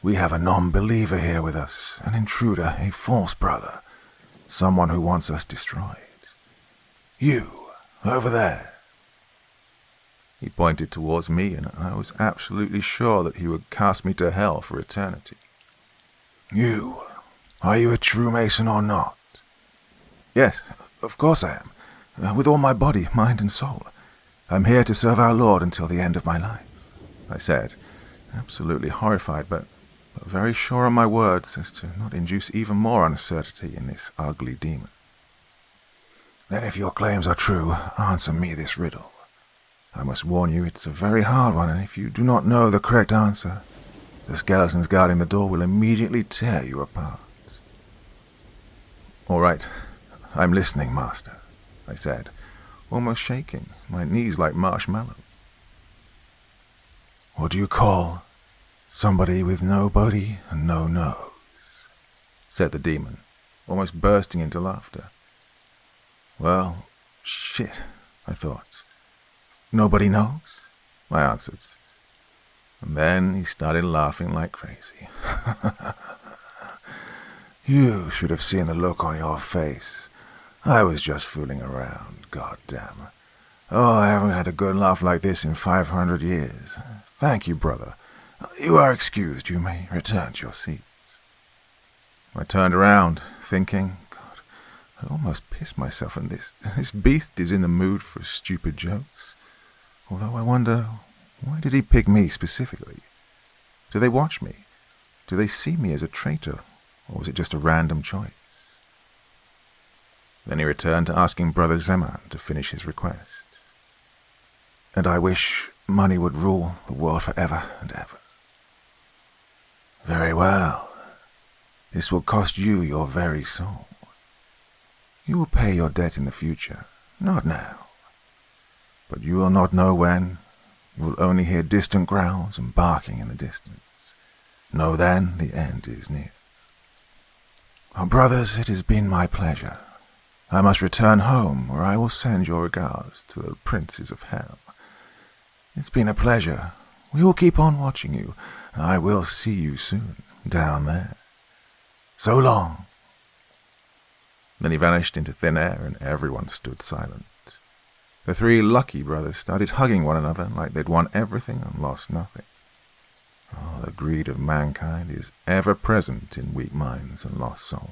We have a non-believer here with us, an intruder, a false brother, someone who wants us destroyed. You, over there." He pointed towards me, and I was absolutely sure that he would cast me to hell for eternity. "You, are you a true Mason or not?" "Yes, of course I am, with all my body, mind and soul. I'm here to serve our Lord until the end of my life," I said, absolutely horrified, but very sure on my words as to not induce even more uncertainty in this ugly demon. "Then if your claims are true, answer me this riddle. I must warn you it's a very hard one, and if you do not know the correct answer, the skeletons guarding the door will immediately tear you apart." "All right, I'm listening, Master," I said, almost shaking, my knees like marshmallow. "What do you call somebody with no body and no nose?" said the demon, almost bursting into laughter. "Well, shit," I thought. "Nobody knows?" I answered. And then he started laughing like crazy. "You should have seen the look on your face. I was just fooling around, goddamn. Oh, I haven't had a good laugh like this in 500 years. Thank you, brother. You are excused. You may return to your seat. I turned around, thinking, God, I almost pissed myself, and this beast is in the mood for stupid jokes. Although I wonder, why did he pick me specifically? Do they watch me? Do they see me as a traitor, or was it just a random choice? Then he returned to asking Brother Zeman to finish his request. And I wish money would rule the world forever and ever. Very well. This will cost you your very soul. You will pay your debt in the future, not now. But you will not know when. You will only hear distant growls and barking in the distance. Know then the end is near. Oh, brothers, it has been my pleasure. I must return home, where I will send your regards to the princes of hell. It's been a pleasure. We will keep on watching you, and I will see you soon, down there. So long. Then he vanished into thin air, and everyone stood silent. The three lucky brothers started hugging one another like they'd won everything and lost nothing. Oh, the greed of mankind is ever present in weak minds and lost souls.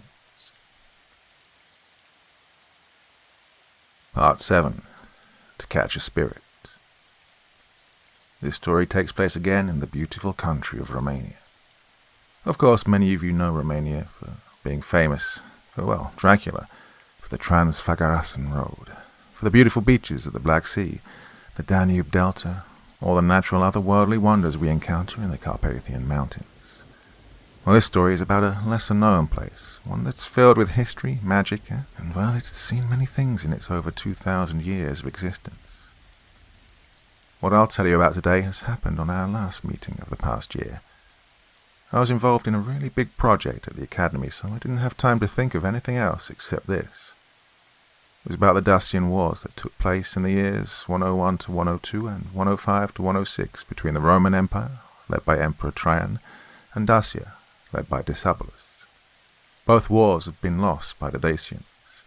Part 7. To Catch a Spirit. This story takes place again in the beautiful country of Romania. Of course, many of you know Romania for being famous for, well, Dracula, for the Trans-Fagarasan Road, for the beautiful beaches of the Black Sea, the Danube Delta, all the natural otherworldly wonders we encounter in the Carpathian Mountains. Well, this story is about a lesser-known place, one that's filled with history, magic, and, well, it's seen many things in its over 2,000 years of existence. What I'll tell you about today has happened on our last meeting of the past year. I was involved in a really big project at the Academy, so I didn't have time to think of anything else except this. It was about the Dacian Wars that took place in the years 101 to 102 and 105 to 106 between the Roman Empire, led by Emperor Trajan, and Dacia, led by Decebalus. Both wars have been lost by the Dacians.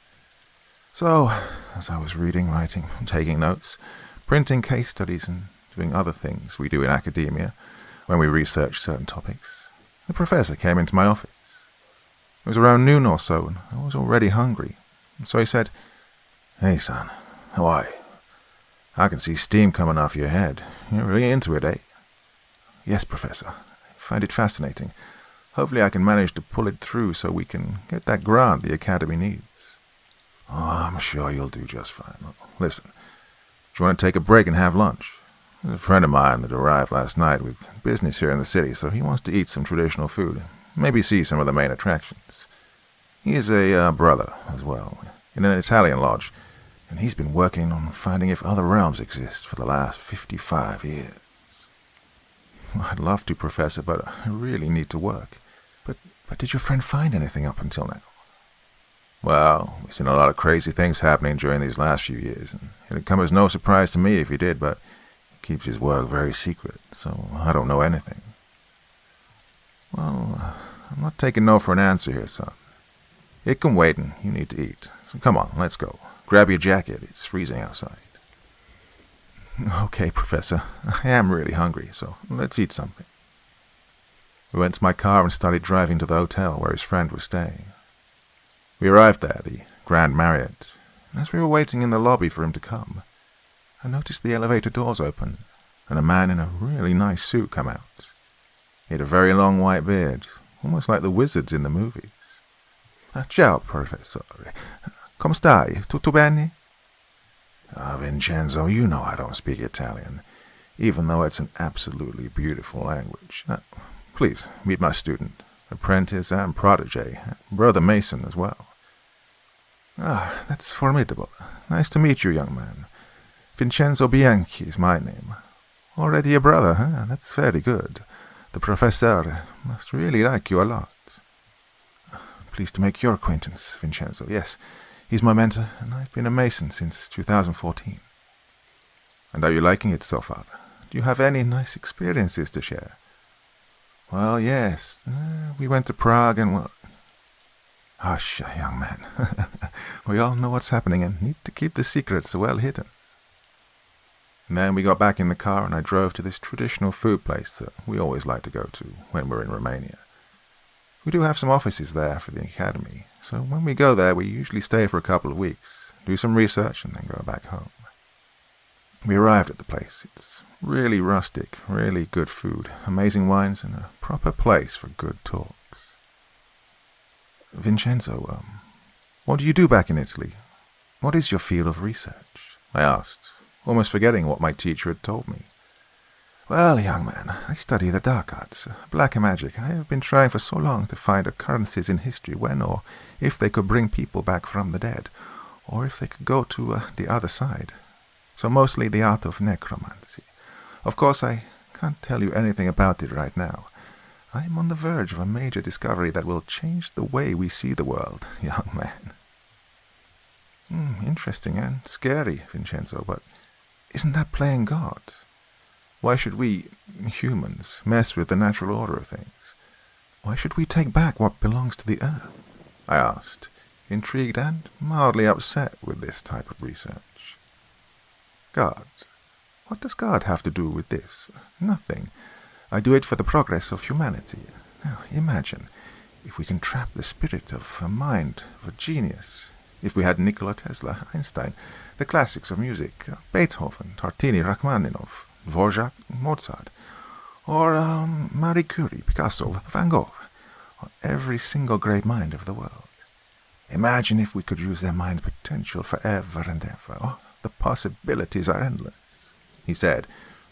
So, as I was reading, writing, taking notes, printing case studies and doing other things we do in academia when we research certain topics, the professor came into my office. It was around noon or so, and I was already hungry. So he said, "Hey, son, how are you? I can see steam coming off your head. You're really into it, eh?" "Yes, Professor. I find it fascinating. Hopefully I can manage to pull it through so we can get that grant the Academy needs." "Oh, I'm sure you'll do just fine. Listen, do you want to take a break and have lunch? There's a friend of mine that arrived last night with business here in the city, so he wants to eat some traditional food, maybe see some of the main attractions. He is a brother as well, in an Italian lodge, and he's been working on finding if other realms exist for the last 55 years. I'd love to, Professor, but I really need to work. But did your friend find anything up until now?" "Well, we've seen a lot of crazy things happening during these last few years, and it'd come as no surprise to me if he did, but he keeps his work very secret, so I don't know anything." "Well, I'm not taking no for an answer here, son. It can wait, and you need to eat. So come on, let's go. Grab your jacket, it's freezing outside." "Okay, Professor. I am really hungry, so let's eat something." We went to my car and started driving to the hotel where his friend was staying. We arrived there, the Grand Marriott, and as we were waiting in the lobby for him to come, I noticed the elevator doors open, and a man in a really nice suit come out. He had a very long white beard, almost like the wizards in the movies. "Ciao, Professore. Come stai? Tutto bene?" "Vincenzo, you know I don't speak Italian, even though it's an absolutely beautiful language. Please, meet my student, apprentice and protege, Brother Mason as well." "Ah, that's formidable. Nice to meet you, young man. Vincenzo Bianchi is my name. Already a brother, huh? That's very good. The Professor must really like you a lot." "Pleased to make your acquaintance, Vincenzo. Yes, he's my mentor, and I've been a Mason since 2014. "And are you liking it so far? Do you have any nice experiences to share?" "Well, yes. We went to Prague and, well..." "Hush, young man. We all know what's happening and need to keep the secrets well hidden." And then we got back in the car and I drove to this traditional food place that we always like to go to when we're in Romania. We do have some offices there for the academy, so when we go there we usually stay for a couple of weeks, do some research and then go back home. We arrived at the place. It's really rustic, really good food, amazing wines, and a proper place for good talks. Vincenzo, what do you do back in Italy? What is your field of research? I asked, almost forgetting what my teacher had told me. Well, young man, I study the dark arts, black magic. I have been trying for so long to find occurrences in history when or if they could bring people back from the dead, or if they could go to the other side. So mostly the art of necromancy. Of course, I can't tell you anything about it right now. I am on the verge of a major discovery that will change the way we see the world, young man. Interesting and scary, Vincenzo, but isn't that playing God? Why should we, humans, mess with the natural order of things? Why should we take back what belongs to the earth? I asked, intrigued and mildly upset with this type of research. God? What does God have to do with this? Nothing. I do it for the progress of humanity. Now, imagine, if we can trap the spirit of a mind, of a genius. If we had Nikola Tesla, Einstein, the classics of music, Beethoven, Tartini, Rachmaninoff, Dvorak, Mozart, or Marie Curie, Picasso, Van Gogh, or every single great mind of the world. Imagine if we could use their mind potential forever and ever. Oh, the possibilities are endless, he said,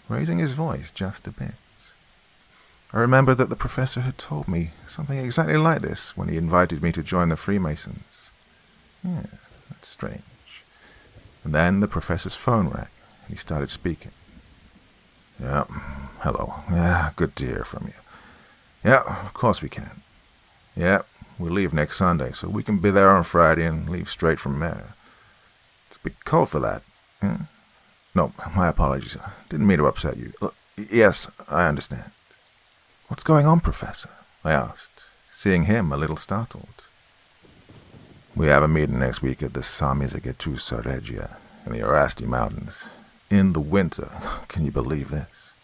raising his voice just a bit. I remember that the professor had told me something exactly like this when he invited me to join the Freemasons. Yeah, that's strange. And then the professor's phone rang, and he started speaking. Yeah, hello. Yeah, good to hear from you. Yeah, of course we can. Yeah, we leave next Sunday, so we can be there on Friday and leave straight from there. It's a bit cold for that. Yeah? No, my apologies. I didn't mean to upset you. Yes, I understand. What's going on, Professor? I asked, seeing him a little startled. We have a meeting next week at the Sampai Regia in the Orasti Mountains. In the winter. Can you believe this?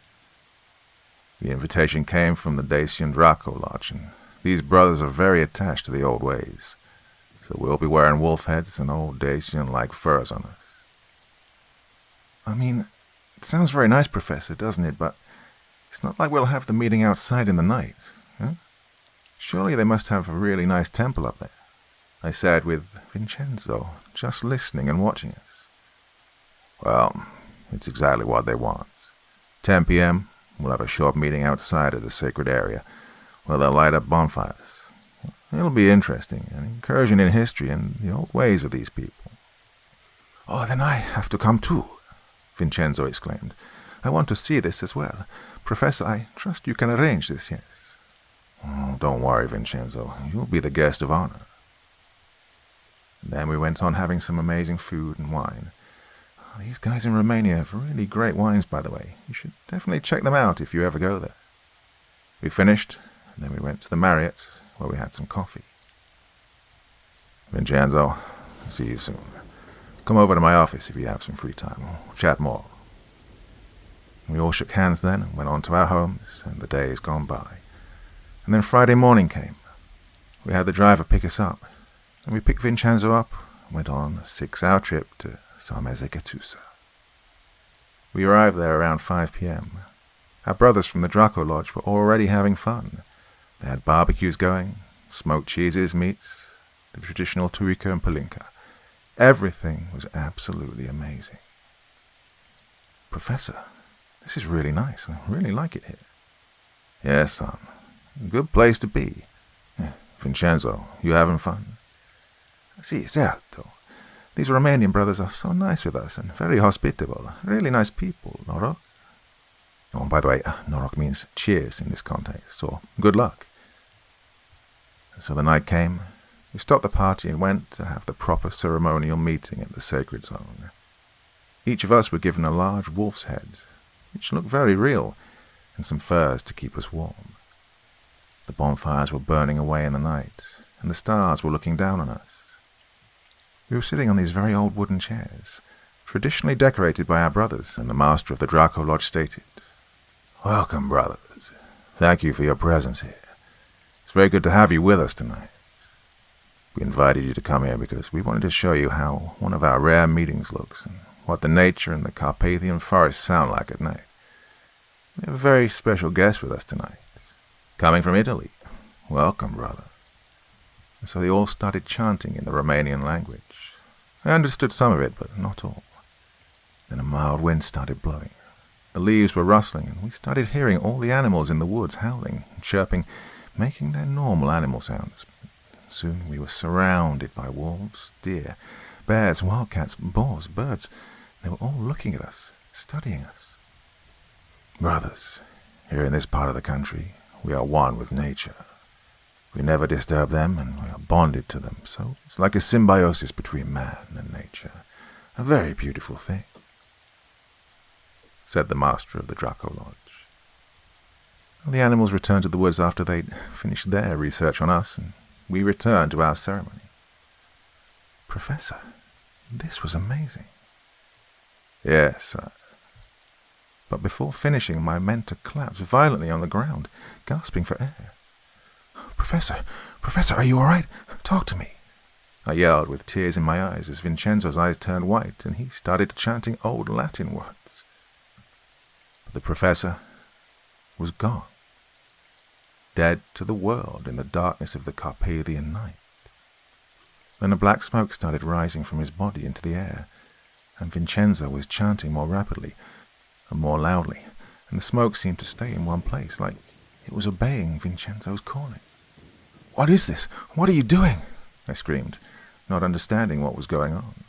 The invitation came from the Dacian Draco Lodge, and these brothers are very attached to the old ways, so we'll be wearing wolf heads and old Dacian-like furs on us. I mean, it sounds very nice, Professor, doesn't it? But it's not like we'll have the meeting outside in the night. Huh? Surely they must have a really nice temple up there, I said with Vincenzo just listening and watching us. Well, it's exactly what they want. 10 p.m., we'll have a short meeting outside of the sacred area, where they'll light up bonfires. It'll be interesting, an incursion in history and the old ways of these people. Oh, then I have to come too, Vincenzo exclaimed. I want to see this as well. Professor, I trust you can arrange this, yes? Oh, don't worry, Vincenzo. You'll be the guest of honor. And then we went on having some amazing food and wine. These guys in Romania have really great wines, by the way. You should definitely check them out if you ever go there. We finished, and then we went to the Marriott, where we had some coffee. Vincenzo, see you soon. Come over to my office if you have some free time. We'll chat more. We all shook hands then and went on to our homes, and the days gone by. And then Friday morning came. We had the driver pick us up, and we picked Vincenzo up and went on a 6-hour trip to Sampai. We arrived there around 5 p.m. Our brothers from the Draco Lodge were already having fun. They had barbecues going, smoked cheeses, meats, the traditional turika and palinka. Everything was absolutely amazing. Professor, this is really nice. I really like it here. Yes, son. Good place to be. Vincenzo, you having fun? Si, certo. These Romanian brothers are so nice with us and very hospitable. Really nice people, Noroc. Oh, by the way, Noroc means cheers in this context, so good luck. And so the night came. We stopped the party and went to have the proper ceremonial meeting at the sacred zone. Each of us were given a large wolf's head, which looked very real, and some furs to keep us warm. The bonfires were burning away in the night, and the stars were looking down on us. We were sitting on these very old wooden chairs, traditionally decorated by our brothers, and the master of the Draco Lodge stated, "Welcome, brothers. Thank you for your presence here. It's very good to have you with us tonight. We invited you to come here because we wanted to show you how one of our rare meetings looks and what the nature and the Carpathian forest sound like at night. We have a very special guest with us tonight, coming from Italy. Welcome, brother." And so they all started chanting in the Romanian language. I understood some of it, but not all. Then a mild wind started blowing. The leaves were rustling, and we started hearing all the animals in the woods howling and chirping, making their normal animal sounds. Soon we were surrounded by wolves, deer, bears, wildcats, boars, birds. They were all looking at us, studying us. "Brothers, here in this part of the country, we are one with nature. We never disturb them, and we are bonded to them, so it's like a symbiosis between man and nature. A very beautiful thing," said the master of the Draco Lodge. The animals returned to the woods after they'd finished their research on us, and we returned to our ceremony. "Professor, this was amazing." "Yes, sir." But before finishing, my mentor collapsed violently on the ground, gasping for air. Professor, are you all right? Talk to me," I yelled with tears in my eyes as Vincenzo's eyes turned white and he started chanting old Latin words. But the professor was gone, dead to the world in the darkness of the Carpathian night. Then a black smoke started rising from his body into the air, and Vincenzo was chanting more rapidly and more loudly, and the smoke seemed to stay in one place, like it was obeying Vincenzo's calling. "What is this? What are you doing?" I screamed, not understanding what was going on.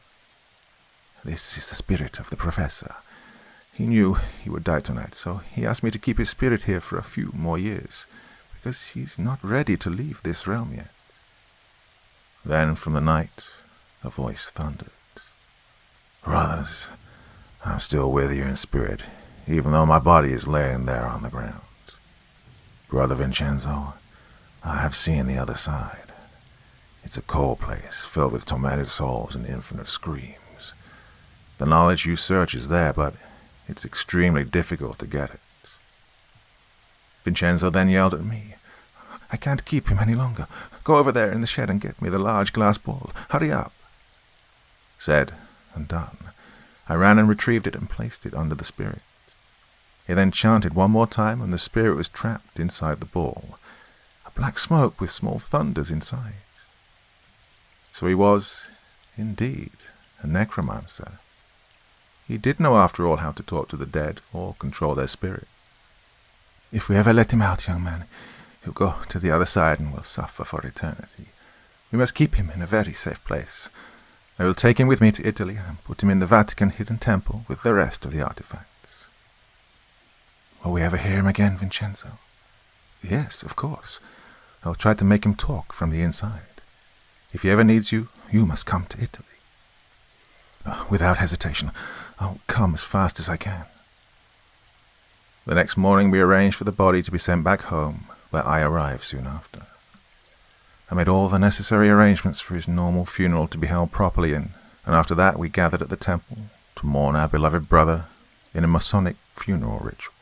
"This is the spirit of the professor. He knew he would die tonight, so he asked me to keep his spirit here for a few more years, because he's not ready to leave this realm yet." Then from the night, a voice thundered, "Brothers, I'm still with you in spirit, even though my body is laying there on the ground. Brother Vincenzo, I have seen the other side. It's a cold place, filled with tormented souls and infinite screams. The knowledge you search is there, but it's extremely difficult to get it." Vincenzo then yelled at me, "I can't keep him any longer. Go over there in the shed and get me the large glass ball. Hurry up." Said and done. I ran and retrieved it and placed it under the spirit. He then chanted one more time, and the spirit was trapped inside the ball. A black smoke with small thunders inside. So he was, indeed, a necromancer. He did know, after all, how to talk to the dead or control their spirits. "If we ever let him out, young man, he'll go to the other side and will suffer for eternity. We must keep him in a very safe place. I will take him with me to Italy and put him in the Vatican hidden temple with the rest of the artifacts." "Will we ever hear him again, Vincenzo?" "Yes, of course. I'll try to make him talk from the inside. If he ever needs you, you must come to Italy." "Without hesitation. I'll come as fast as I can." The next morning we arranged for the body to be sent back home, where I arrived soon after. I made all the necessary arrangements for his normal funeral to be held properly, and after that we gathered at the temple to mourn our beloved brother in a Masonic funeral ritual.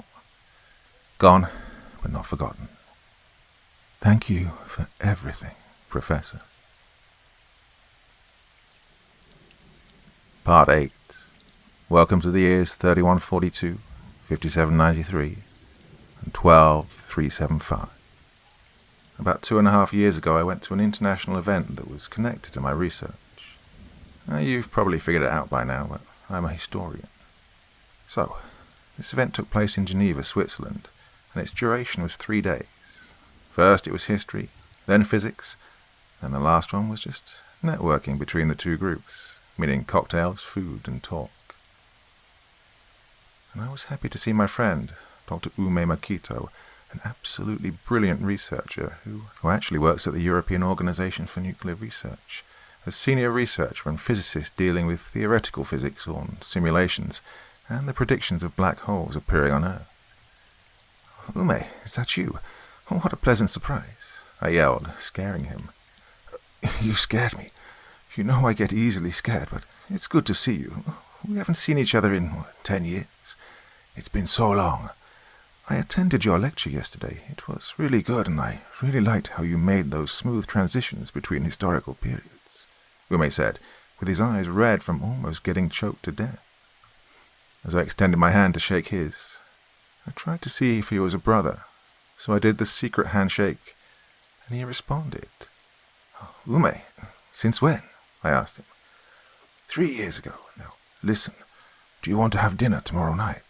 Gone, but not forgotten. Thank you for everything, Professor. Part 8. Welcome to the years 3142, 5793, and 12375. About 2.5 years ago, I went to an international event that was connected to my research. You've probably figured it out by now, but I'm a historian. So, this event took place in Geneva, Switzerland, and its duration was 3 days. First it was history, then physics, and the last one was just networking between the two groups, meaning cocktails, food, and talk. And I was happy to see my friend, Dr. Ume Makito, an absolutely brilliant researcher who actually works at the European Organization for Nuclear Research, as senior researcher and physicist dealing with theoretical physics on simulations and the predictions of black holes appearing on Earth. "Ume, is that you? What a pleasant surprise," I yelled, scaring him. "You scared me. You know I get easily scared, but it's good to see you. We haven't seen each other in 10 years. It's been so long. I attended your lecture yesterday. It was really good, and I really liked how you made those smooth transitions between historical periods," Ume said, with his eyes red from almost getting choked to death. As I extended my hand to shake his, I tried to see if he was a brother, so I did the secret handshake, and he responded. "Ume, since when?" I asked him. 3 years ago. Now, listen, do you want to have dinner tomorrow night?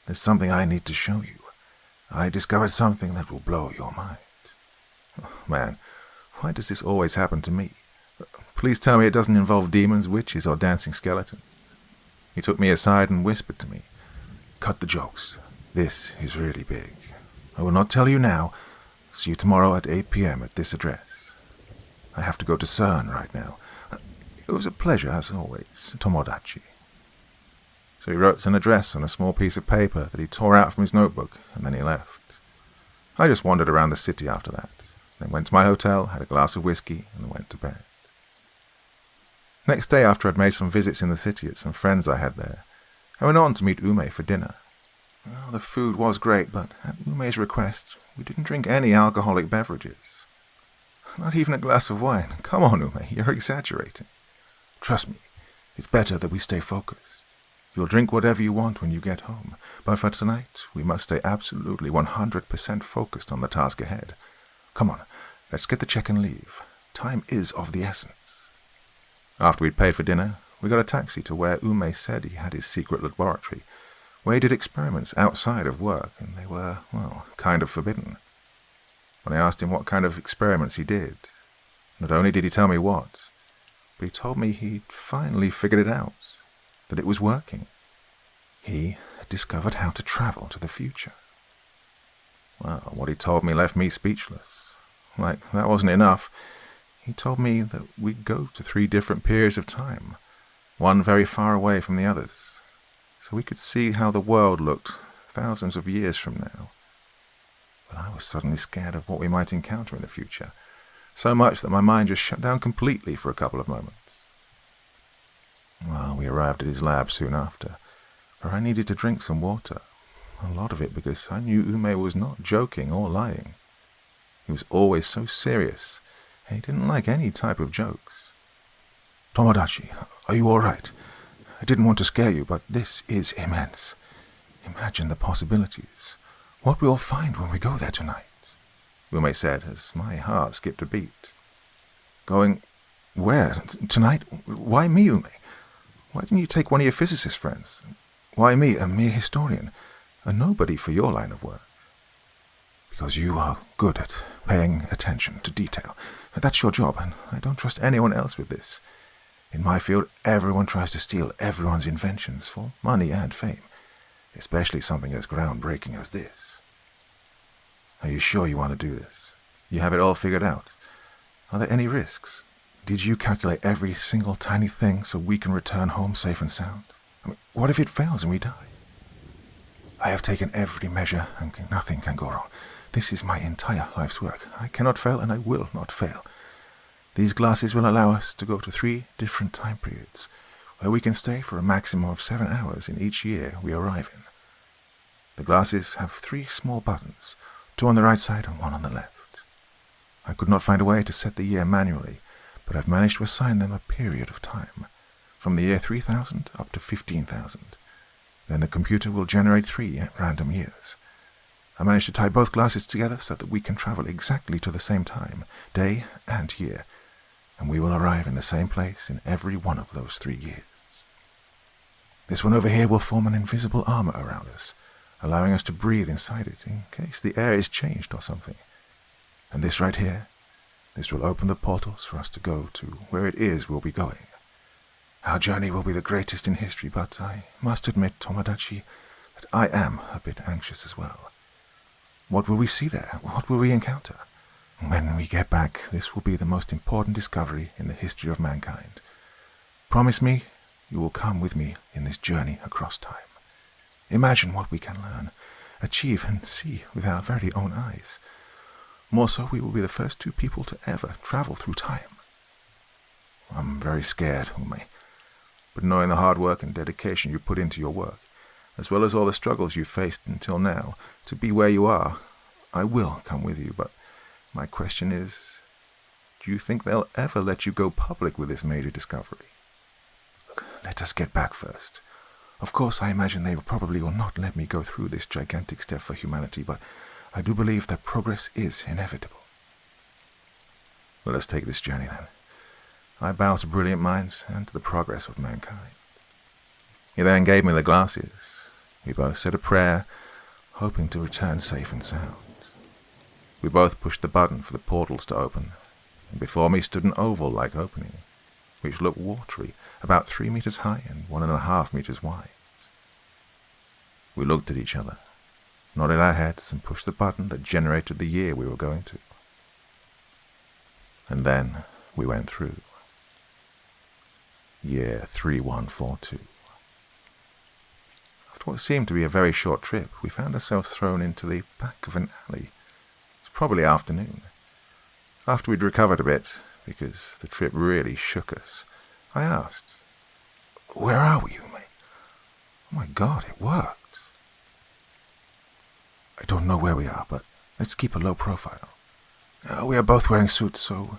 There's something I need to show you. I discovered something that will blow your mind." Oh, man, why does this always happen to me? Please tell me it doesn't involve demons, witches, or dancing skeletons. He took me aside and whispered to me, "Cut the jokes. This is really big. I will not tell you now. See you tomorrow at 8 p.m. at this address. I have to go to CERN right now. It was a pleasure, as always, Tomodachi." So he wrote an address on a small piece of paper that he tore out from his notebook, and then he left. I just wandered around the city after that, then went to my hotel, had a glass of whiskey, and went to bed. Next day, after I'd made some visits in the city at some friends I had there, I went on to meet Ume for dinner. Well, the food was great, but at Ume's request, we didn't drink any alcoholic beverages. Not even a glass of wine. Come on, Ume, you're exaggerating. Trust me, it's better that we stay focused. You'll drink whatever you want when you get home, but for tonight, we must stay absolutely 100% focused on the task ahead. Come on, let's get the check and leave. Time is of the essence. After we'd paid for dinner, we got a taxi to where Ume said he had his secret laboratory, where he did experiments outside of work, and they were, well, kind of forbidden. When I asked him what kind of experiments he did, not only did he tell me what, but he told me he'd finally figured it out, that it was working. He had discovered how to travel to the future. Well, what he told me left me speechless. Like, that wasn't enough. He told me that we'd go to 3 different periods of time, one very far away from the others, so we could see how the world looked thousands of years from now. But I was suddenly scared of what we might encounter in the future, so much that my mind just shut down completely for a couple of moments. Well, we arrived at his lab soon after, where I needed to drink some water, a lot of it because I knew Ume was not joking or lying. He was always so serious, and he didn't like any type of jokes. "Tomodachi, are you all right? I didn't want to scare you, but this is immense. Imagine the possibilities. What we'll find when we go there tonight," Ume said as my heart skipped a beat. "Going where? Tonight? Why me, Ume? Why didn't you take one of your physicist friends? Why me, a mere historian, a nobody for your line of work?" "Because you are good at paying attention to detail. That's your job, and I don't trust anyone else with this. In my field, everyone tries to steal everyone's inventions for money and fame, especially something as groundbreaking as this. Are you sure you want to do this? You have it all figured out? Are there any risks? Did you calculate every single tiny thing so we can return home safe and sound? I mean, what if it fails and we die?" "I have taken every measure, and nothing can go wrong. This is my entire life's work. I cannot fail, and I will not fail. These glasses will allow us to go to 3 different time periods, where we can stay for a maximum of 7 hours in each year we arrive in. The glasses have 3 small buttons, 2 on the right side and 1 on the left. I could not find a way to set the year manually, but I've managed to assign them a period of time, from the year 3000 up to 15,000. Then the computer will generate 3 random years. I managed to tie both glasses together so that we can travel exactly to the same time, day and year, and we will arrive in the same place in every one of those 3 years. This one over here will form an invisible armor around us, allowing us to breathe inside it in case the air is changed or something. And this right here, this will open the portals for us to go to where it is we'll be going. Our journey will be the greatest in history, but I must admit, Tomodachi, that I am a bit anxious as well. What will we see there? What will we encounter? When we get back, this will be the most important discovery in the history of mankind. Promise me you will come with me in this journey across time. Imagine what we can learn, achieve, and see with our very own eyes. More so, we will be the first 2 people to ever travel through time." "I'm very scared, Ume. but knowing the hard work and dedication you put into your work, as well as all the struggles you've faced until now, to be where you are, I will come with you, but my question is, do you think they'll ever let you go public with this major discovery? Look, let us get back first. Of course, I imagine they probably will not let me go through this gigantic step for humanity, but I do believe that progress is inevitable. Let us take this journey then. I bow to brilliant minds and to the progress of mankind. He then gave me the glasses. We both said a prayer, hoping to return safe and sound. We both pushed the button for the portals to open, and before me stood an oval-like opening, which looked watery, about 3 meters high and 1.5 meters wide. We looked at each other, nodded our heads, and pushed the button that generated the year we were going to. And then we went through. Year 3142. After what seemed to be a very short trip, we found ourselves thrown into the back of an alley. It was probably afternoon. After we'd recovered a bit, because the trip really shook us, I asked, "Where are we, Ume? Oh my God, it worked." "I don't know where we are, but let's keep a low profile. We are both wearing suits, so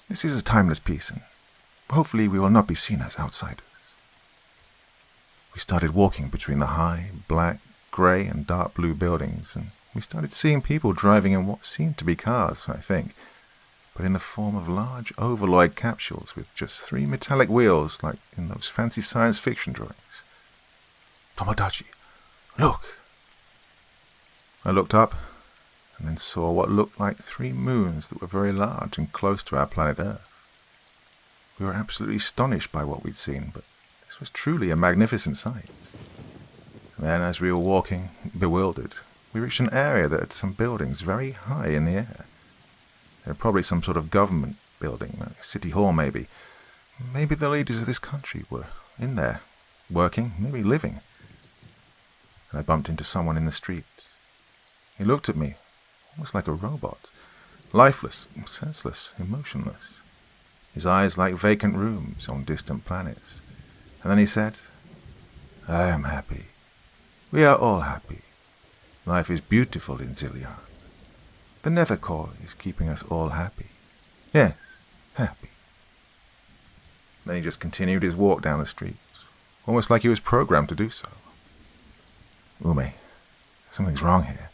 this is a timeless piece, and hopefully we will not be seen as outsiders." We started walking between the high, black, grey and dark blue buildings, and we started seeing people driving in what seemed to be cars, I think, but in the form of large ovaloid capsules with just 3 metallic wheels like in those fancy science fiction drawings. "Tomodachi, look!" I looked up and then saw what looked like 3 moons that were very large and close to our planet Earth. We were absolutely astonished by what we'd seen, but this was truly a magnificent sight. And then, as we were walking, bewildered, we reached an area that had some buildings very high in the air. They were probably some sort of government building, a city hall maybe. Maybe the leaders of this country were in there, working, maybe living. And I bumped into someone in the street. He looked at me, almost like a robot, lifeless, senseless, emotionless. His eyes like vacant rooms on distant planets. And then he said, "I am happy. We are all happy. Life is beautiful in Zillion. The Nether Core is keeping us all happy. Yes, happy." Then he just continued his walk down the street, almost like he was programmed to do so. "Ume, something's wrong here.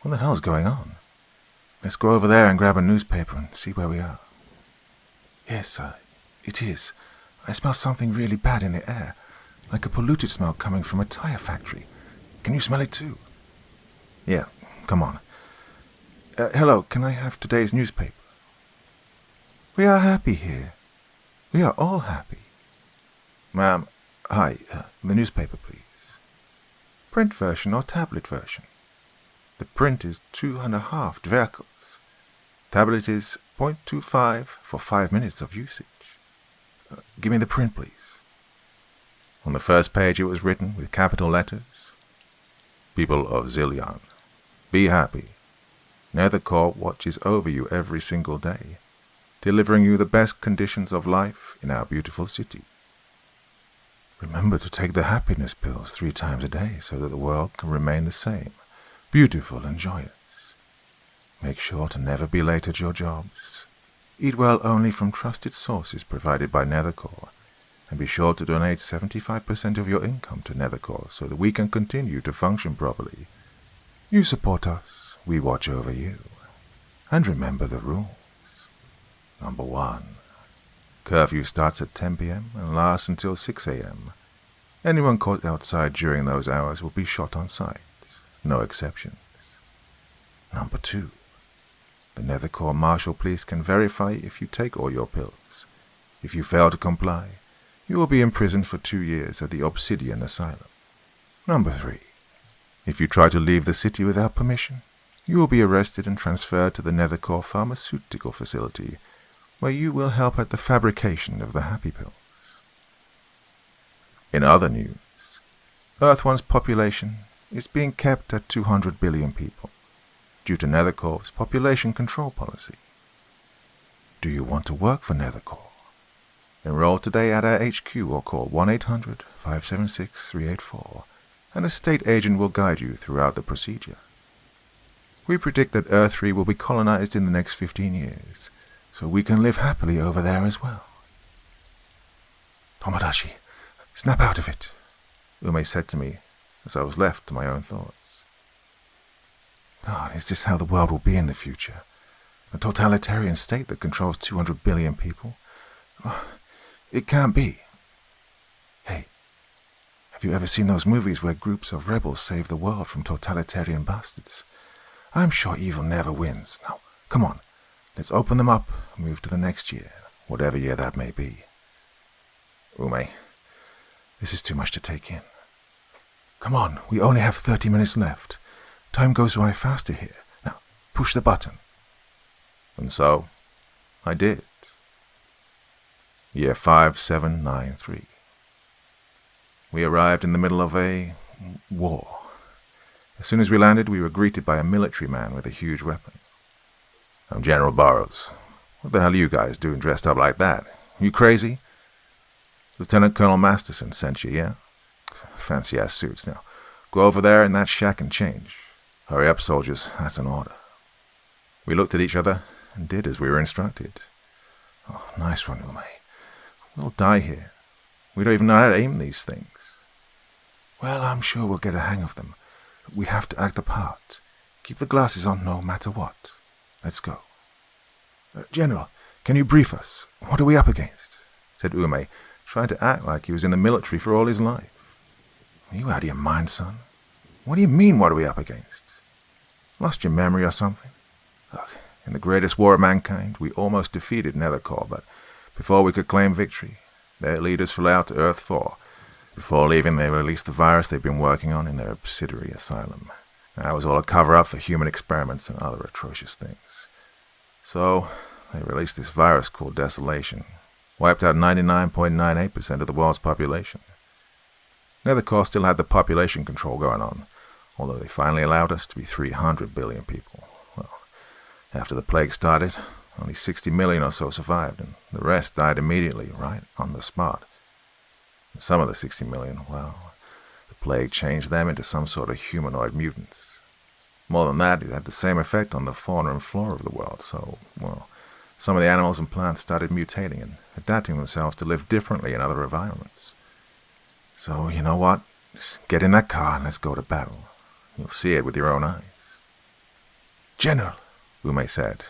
What the hell's going on? Let's go over there and grab a newspaper and see where we are." "Yes, it is. I smell something really bad in the air, like a polluted smell coming from a tire factory. Can you smell it too?" "Yeah, come on. Hello, can I have today's newspaper?" "We are happy here. We are all happy." "Ma'am, hi, the newspaper, please." "Print version or tablet version?" "The print is 2.5 dverkels. Tablet is 0.25 for 5 minutes of usage." "Give me the print, please." On the first page it was written with capital letters, "People of Zillion, be happy. Nether Core watches over you every single day, delivering you the best conditions of life in our beautiful city. Remember to take the happiness pills 3 times a day so that the world can remain the same, beautiful and joyous. Make sure to never be late at your jobs. Eat well only from trusted sources provided by Nether Core, and be sure to donate 75% of your income to Nether Core so that we can continue to function properly. You support us, we watch over you. And remember the rules. Number 1. Curfew starts at 10 p.m. and lasts until 6 a.m. Anyone caught outside during those hours will be shot on sight. No exceptions. Number 2. The Nether Core Martial Police can verify if you take all your pills. If you fail to comply, you will be imprisoned for 2 years at the Obsidian Asylum. Number 3. If you try to leave the city without permission, you will be arrested and transferred to the Nether Core Pharmaceutical Facility, where you will help at the fabrication of the happy pills. In other news, Earth One's population is being kept at 200 billion people, due to Nether Core's population control policy. Do you want to work for Nether Core? Enroll today at our HQ or call 1-800-576-384, and a state agent will guide you throughout the procedure. We predict that Earth 3 will be colonized in the next 15 years, so we can live happily over there as well. Tomodachi, snap out of it, Ume said to me as I was left to my own thoughts. God, is this how the world will be in the future? A totalitarian state that controls 200 billion people? Oh, it can't be. Hey, have you ever seen those movies where groups of rebels save the world from totalitarian bastards? I'm sure evil never wins. Now, come on, let's open them up and move to the next year, whatever year that may be. Ume, this is too much to take in. Come on, we only have 30 minutes left. Time goes by faster here. Now, push the button. And so, I did. Year 5793. We arrived in the middle of a war. As soon as we landed, we were greeted by a military man with a huge weapon. I'm General Burrows. What the hell are you guys doing dressed up like that? You crazy? Lieutenant Colonel Masterson sent you, yeah? Fancy-ass suits. Now, go over there in that shack and change. Hurry up, soldiers. That's an order. We looked at each other and did as we were instructed. Oh, nice one, Ume. We'll die here. We don't even know how to aim these things. Well, I'm sure we'll get a hang of them. We have to act the part. Keep the glasses on no matter what. Let's go. General, can you brief us? What are we up against? Said Ume, trying to act like he was in the military for all his life. Are you out of your mind, son? What do you mean, what are we up against? Lost your memory or something? Look, in the greatest war of mankind, we almost defeated Nethercore, but before we could claim victory, their leaders flew out to Earth 4. Before leaving, they released the virus they've been working on in their subsidiary asylum. That was all a cover-up for human experiments and other atrocious things. So, they released this virus called Desolation. Wiped out 99.98% of the world's population. Nethercore still had the population control going on, although they finally allowed us to be 300 billion people. Well, after the plague started, only 60 million or so survived, and the rest died immediately, right on the spot. And some of the 60 million, well, the plague changed them into some sort of humanoid mutants. More than that, it had the same effect on the fauna and flora of the world, so, well, some of the animals and plants started mutating and adapting themselves to live differently in other environments. So, you know what? Just get in that car and let's go to battle. You'll see it with your own eyes. General, Ume said,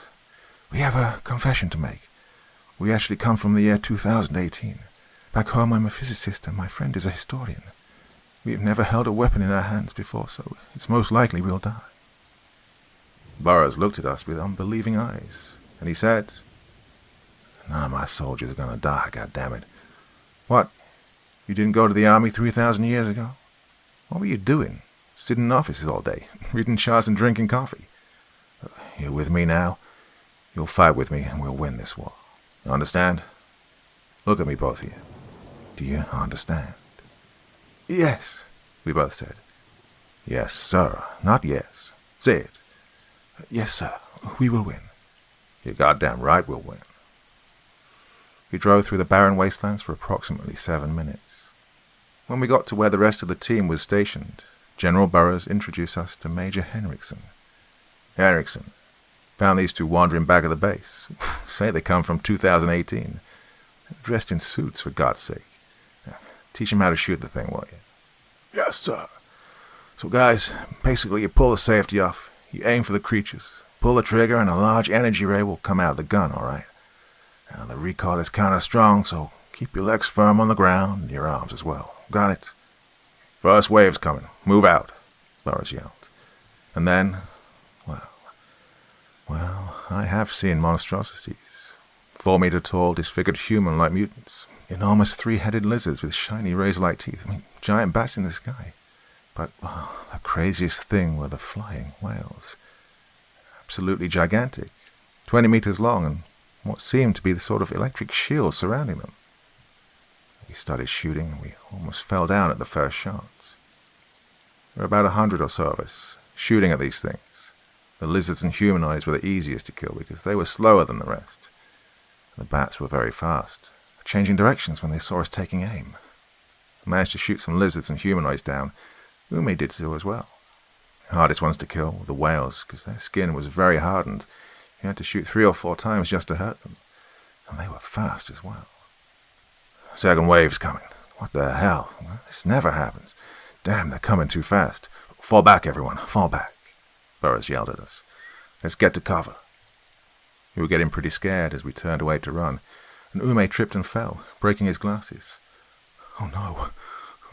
we have a confession to make. We actually come from the year 2018. Back home I'm a physicist and my friend is a historian. We've never held a weapon in our hands before, so it's most likely we'll die. Burrows looked at us with unbelieving eyes, and he said, none of my soldiers are going to die, goddammit. What? You didn't go to the army 3,000 years ago? What were you doing? Sitting in offices all day, reading charts and drinking coffee. You're with me now. You'll fight with me and we'll win this war. You understand? Look at me, both of you. Do you understand? Yes, we both said. Yes, sir, not yes. Say it. Yes, sir, we will win. You're goddamn right we'll win. We drove through the barren wastelands for approximately 7 minutes. When we got to where the rest of the team was stationed, General Burrows introduced us to Major Henriksen. Henriksen. Found these two wandering back of the base. Say they come from 2018. Dressed in suits, for God's sake. Teach them how to shoot the thing, will you? Yes, sir. So, guys, basically you pull the safety off, you aim for the creatures, pull the trigger, and a large energy ray will come out of the gun, all right? Now, the recoil is kind of strong, so keep your legs firm on the ground and your arms as well. Got it? First wave's coming. Move out, Burrows yelled. And then, well, I have seen monstrosities. 4-meter tall, disfigured human-like mutants. Enormous 3-headed lizards with shiny razor-like teeth. Giant bats in the sky. But the craziest thing were the flying whales. Absolutely gigantic. 20 meters long and what seemed to be the sort of electric shield surrounding them. We started shooting and we almost fell down at the first shots. There were about 100 or so of us, shooting at these things. The lizards and humanoids were the easiest to kill because they were slower than the rest. The bats were very fast, changing directions when they saw us taking aim. I managed to shoot some lizards and humanoids down. Ume did so as well. The hardest ones to kill were the whales, because their skin was very hardened. You had to shoot 3 or 4 times just to hurt them. And they were fast as well. Second wave's coming. What the hell? This never happens. Damn, they're coming too fast. Fall back, everyone. Fall back. Burris yelled at us. Let's get to cover. We were getting pretty scared as we turned away to run, and Ume tripped and fell, breaking his glasses. Oh no,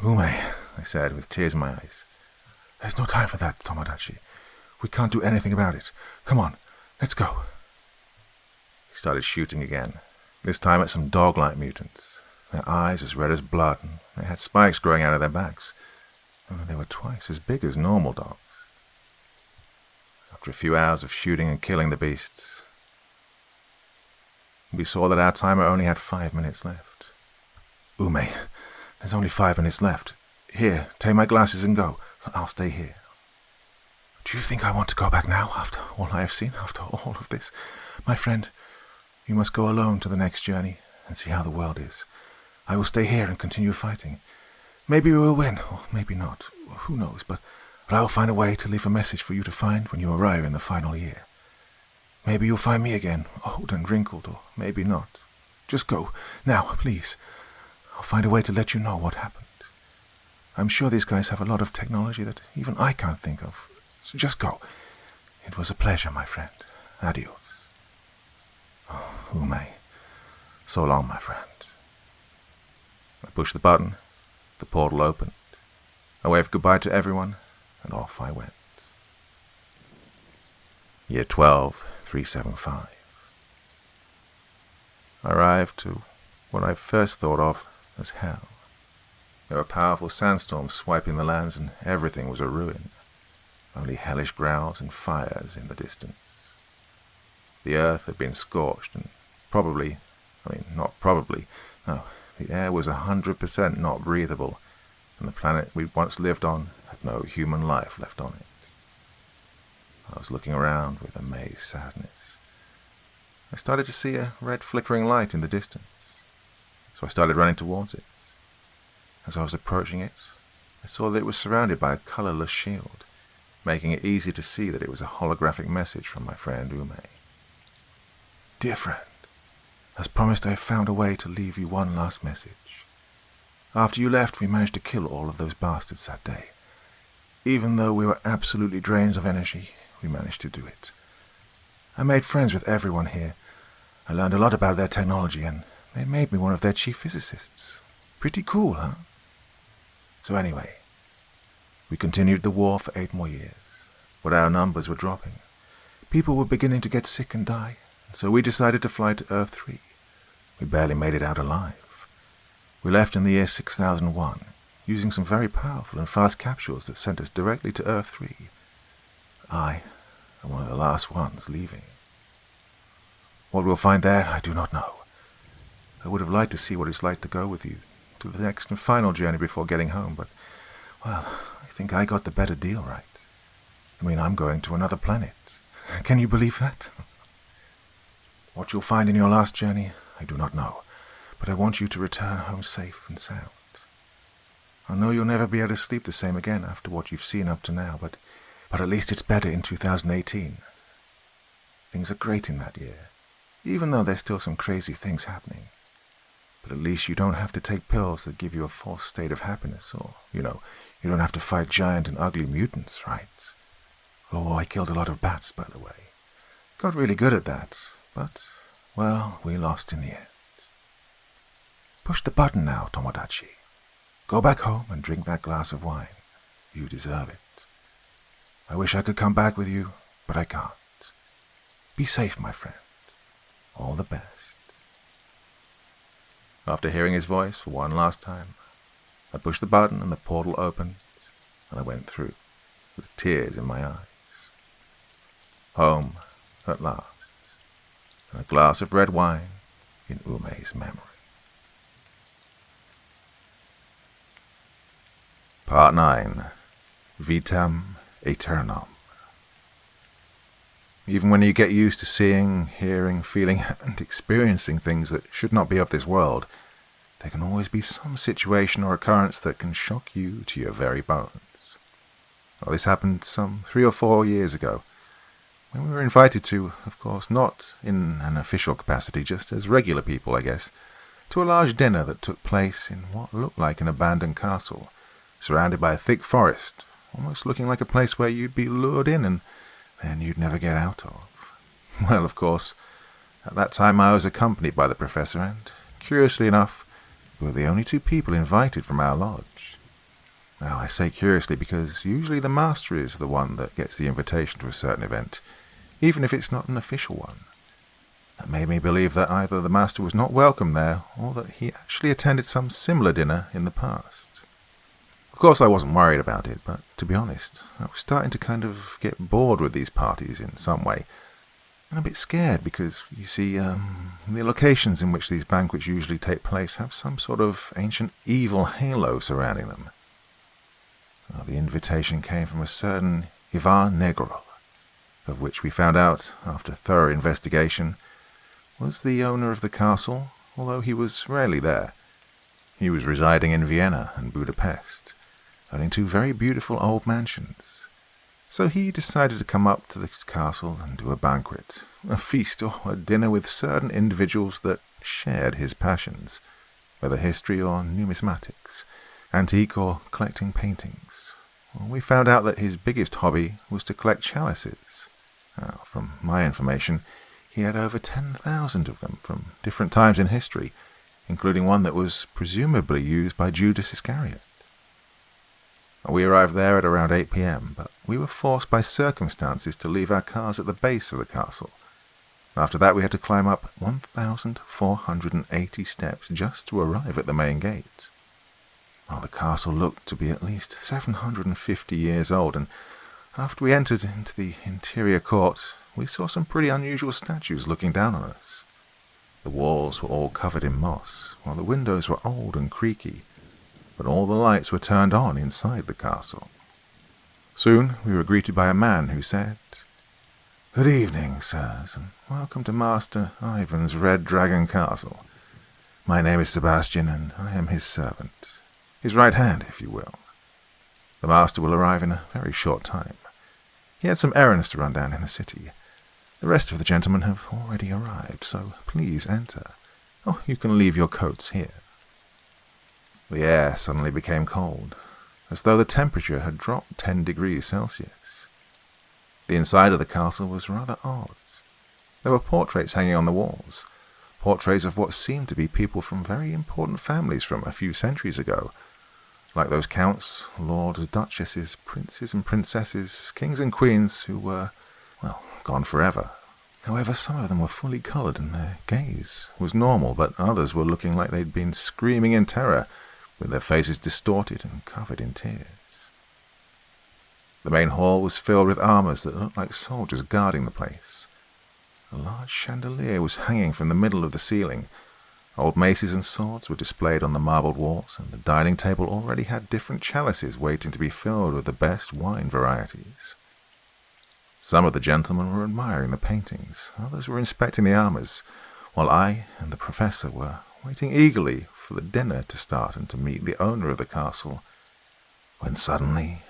Ume, I said with tears in my eyes. There's no time for that, Tomodachi. We can't do anything about it. Come on, let's go. He started shooting again, this time at some dog-like mutants. Their eyes as red as blood, and they had spikes growing out of their backs. Only they were twice as big as normal dogs. After a few hours of shooting and killing the beasts, we saw that our timer only had 5 minutes left. Ume, there's only 5 minutes left. Here, take my glasses and go. I'll stay here. Do you think I want to go back now, after all I have seen, after all of this? My friend, you must go alone to the next journey and see how the world is. I will stay here and continue fighting. Maybe we will win, or maybe not. Who knows, but I will find a way to leave a message for you to find when you arrive in the final year. Maybe you'll find me again, old and wrinkled, or maybe not. Just go, now, please. I'll find a way to let you know what happened. I'm sure these guys have a lot of technology that even I can't think of. So just go. It was a pleasure, my friend. Adios. Oh, Ume. So long, my friend. I pushed the button. The portal opened. I waved goodbye to everyone, and off I went. Year 12, 375. I arrived to what I first thought of as hell. There were powerful sandstorms swiping the lands, and everything was a ruin. Only hellish growls and fires in the distance. The earth had been scorched, and the air was 100% not breathable, and the planet we'd once lived on had no human life left on it. I was looking around with amazed sadness. I started to see a red flickering light in the distance, so I started running towards it. As I was approaching it, I saw that it was surrounded by a colorless shield, making it easy to see that it was a holographic message from my friend Ume. Dear friend, as promised, I have found a way to leave you one last message. After you left, we managed to kill all of those bastards that day. Even though we were absolutely drained of energy, we managed to do it. I made friends with everyone here. I learned a lot about their technology, and they made me one of their chief physicists. Pretty cool, huh? So anyway, we continued the war for 8 more years, but our numbers were dropping. People were beginning to get sick and die, so we decided to fly to Earth 3. We barely made it out alive. We left in the year 6001, using some very powerful and fast capsules that sent us directly to Earth 3. I am one of the last ones leaving. What we'll find there, I do not know. I would have liked to see what it's like to go with you to the next and final journey before getting home, but, well, I think I got the better deal right. I'm going to another planet. Can you believe that? What you'll find in your last journey, I do not know, but I want you to return home safe and sound. I know you'll never be able to sleep the same again after what you've seen up to now, but at least it's better in 2018. Things are great in that year, even though there's still some crazy things happening. But at least you don't have to take pills that give you a false state of happiness, or, you don't have to fight giant and ugly mutants, right? Oh, I killed a lot of bats, by the way. Got really good at that, but, well, we lost in the end. Push the button now, Tomodachi. Go back home and drink that glass of wine. You deserve it. I wish I could come back with you, but I can't. Be safe, my friend. All the best. After hearing his voice for one last time, I pushed the button and the portal opened, and I went through, with tears in my eyes. Home, at last, and a glass of red wine in Ume's memory. Part 9. Vitam Aeternam. Even when you get used to seeing, hearing, feeling, and experiencing things that should not be of this world, there can always be some situation or occurrence that can shock you to your very bones. Well, this happened some 3 or 4 years ago, when we were invited to, of course, not in an official capacity, just as regular people, I guess, to a large dinner that took place in what looked like an abandoned castle, surrounded by a thick forest, almost looking like a place where you'd be lured in and then you'd never get out of. Well, of course, at that time I was accompanied by the professor, and, curiously enough, we were the only 2 people invited from our lodge. Now, I say curiously because usually the master is the one that gets the invitation to a certain event, even if it's not an official one. That made me believe that either the master was not welcome there, or that he actually attended some similar dinner in the past. Of course, I wasn't worried about it, but to be honest, I was starting to kind of get bored with these parties in some way, and a bit scared because, you see, the locations in which these banquets usually take place have some sort of ancient evil halo surrounding them. Well, the invitation came from a certain Ivan Negro, of which we found out, after thorough investigation, was the owner of the castle, although he was rarely there. He was residing in Vienna and Budapest, owning 2 very beautiful old mansions. So he decided to come up to this castle and do a banquet, a feast or a dinner with certain individuals that shared his passions, whether history or numismatics, antique or collecting paintings. Well, we found out that his biggest hobby was to collect chalices. Now, from my information, he had over 10,000 of them from different times in history, including one that was presumably used by Judas Iscariot. We arrived there at around 8 p.m, but we were forced by circumstances to leave our cars at the base of the castle. After that we had to climb up 1,480 steps just to arrive at the main gate. Well, the castle looked to be at least 750 years old, and after we entered into the interior court, we saw some pretty unusual statues looking down on us. The walls were all covered in moss, while the windows were old and creaky, but all the lights were turned on inside the castle. Soon we were greeted by a man who said, "Good evening, sirs, and welcome to Master Ivan's Red Dragon Castle. My name is Sebastian, and I am his servant, his right hand, if you will. The master will arrive in a very short time. He had some errands to run down in the city. The rest of the gentlemen have already arrived, so please enter. Oh, you can leave your coats here." The air suddenly became cold, as though the temperature had dropped 10 degrees Celsius. The inside of the castle was rather odd. There were portraits hanging on the walls, portraits of what seemed to be people from very important families from a few centuries ago, like those counts, lords, duchesses, princes and princesses, kings and queens who were, well, gone forever. However, some of them were fully coloured and their gaze was normal, but others were looking like they'd been screaming in terror, with their faces distorted and covered in tears. The main hall was filled with armours that looked like soldiers guarding the place. A large chandelier was hanging from the middle of the ceiling. Old maces and swords were displayed on the marbled walls, and the dining table already had different chalices waiting to be filled with the best wine varieties. Some of the gentlemen were admiring the paintings, others were inspecting the armours, while I and the professor were waiting eagerly for the dinner to start and to meet the owner of the castle, when suddenly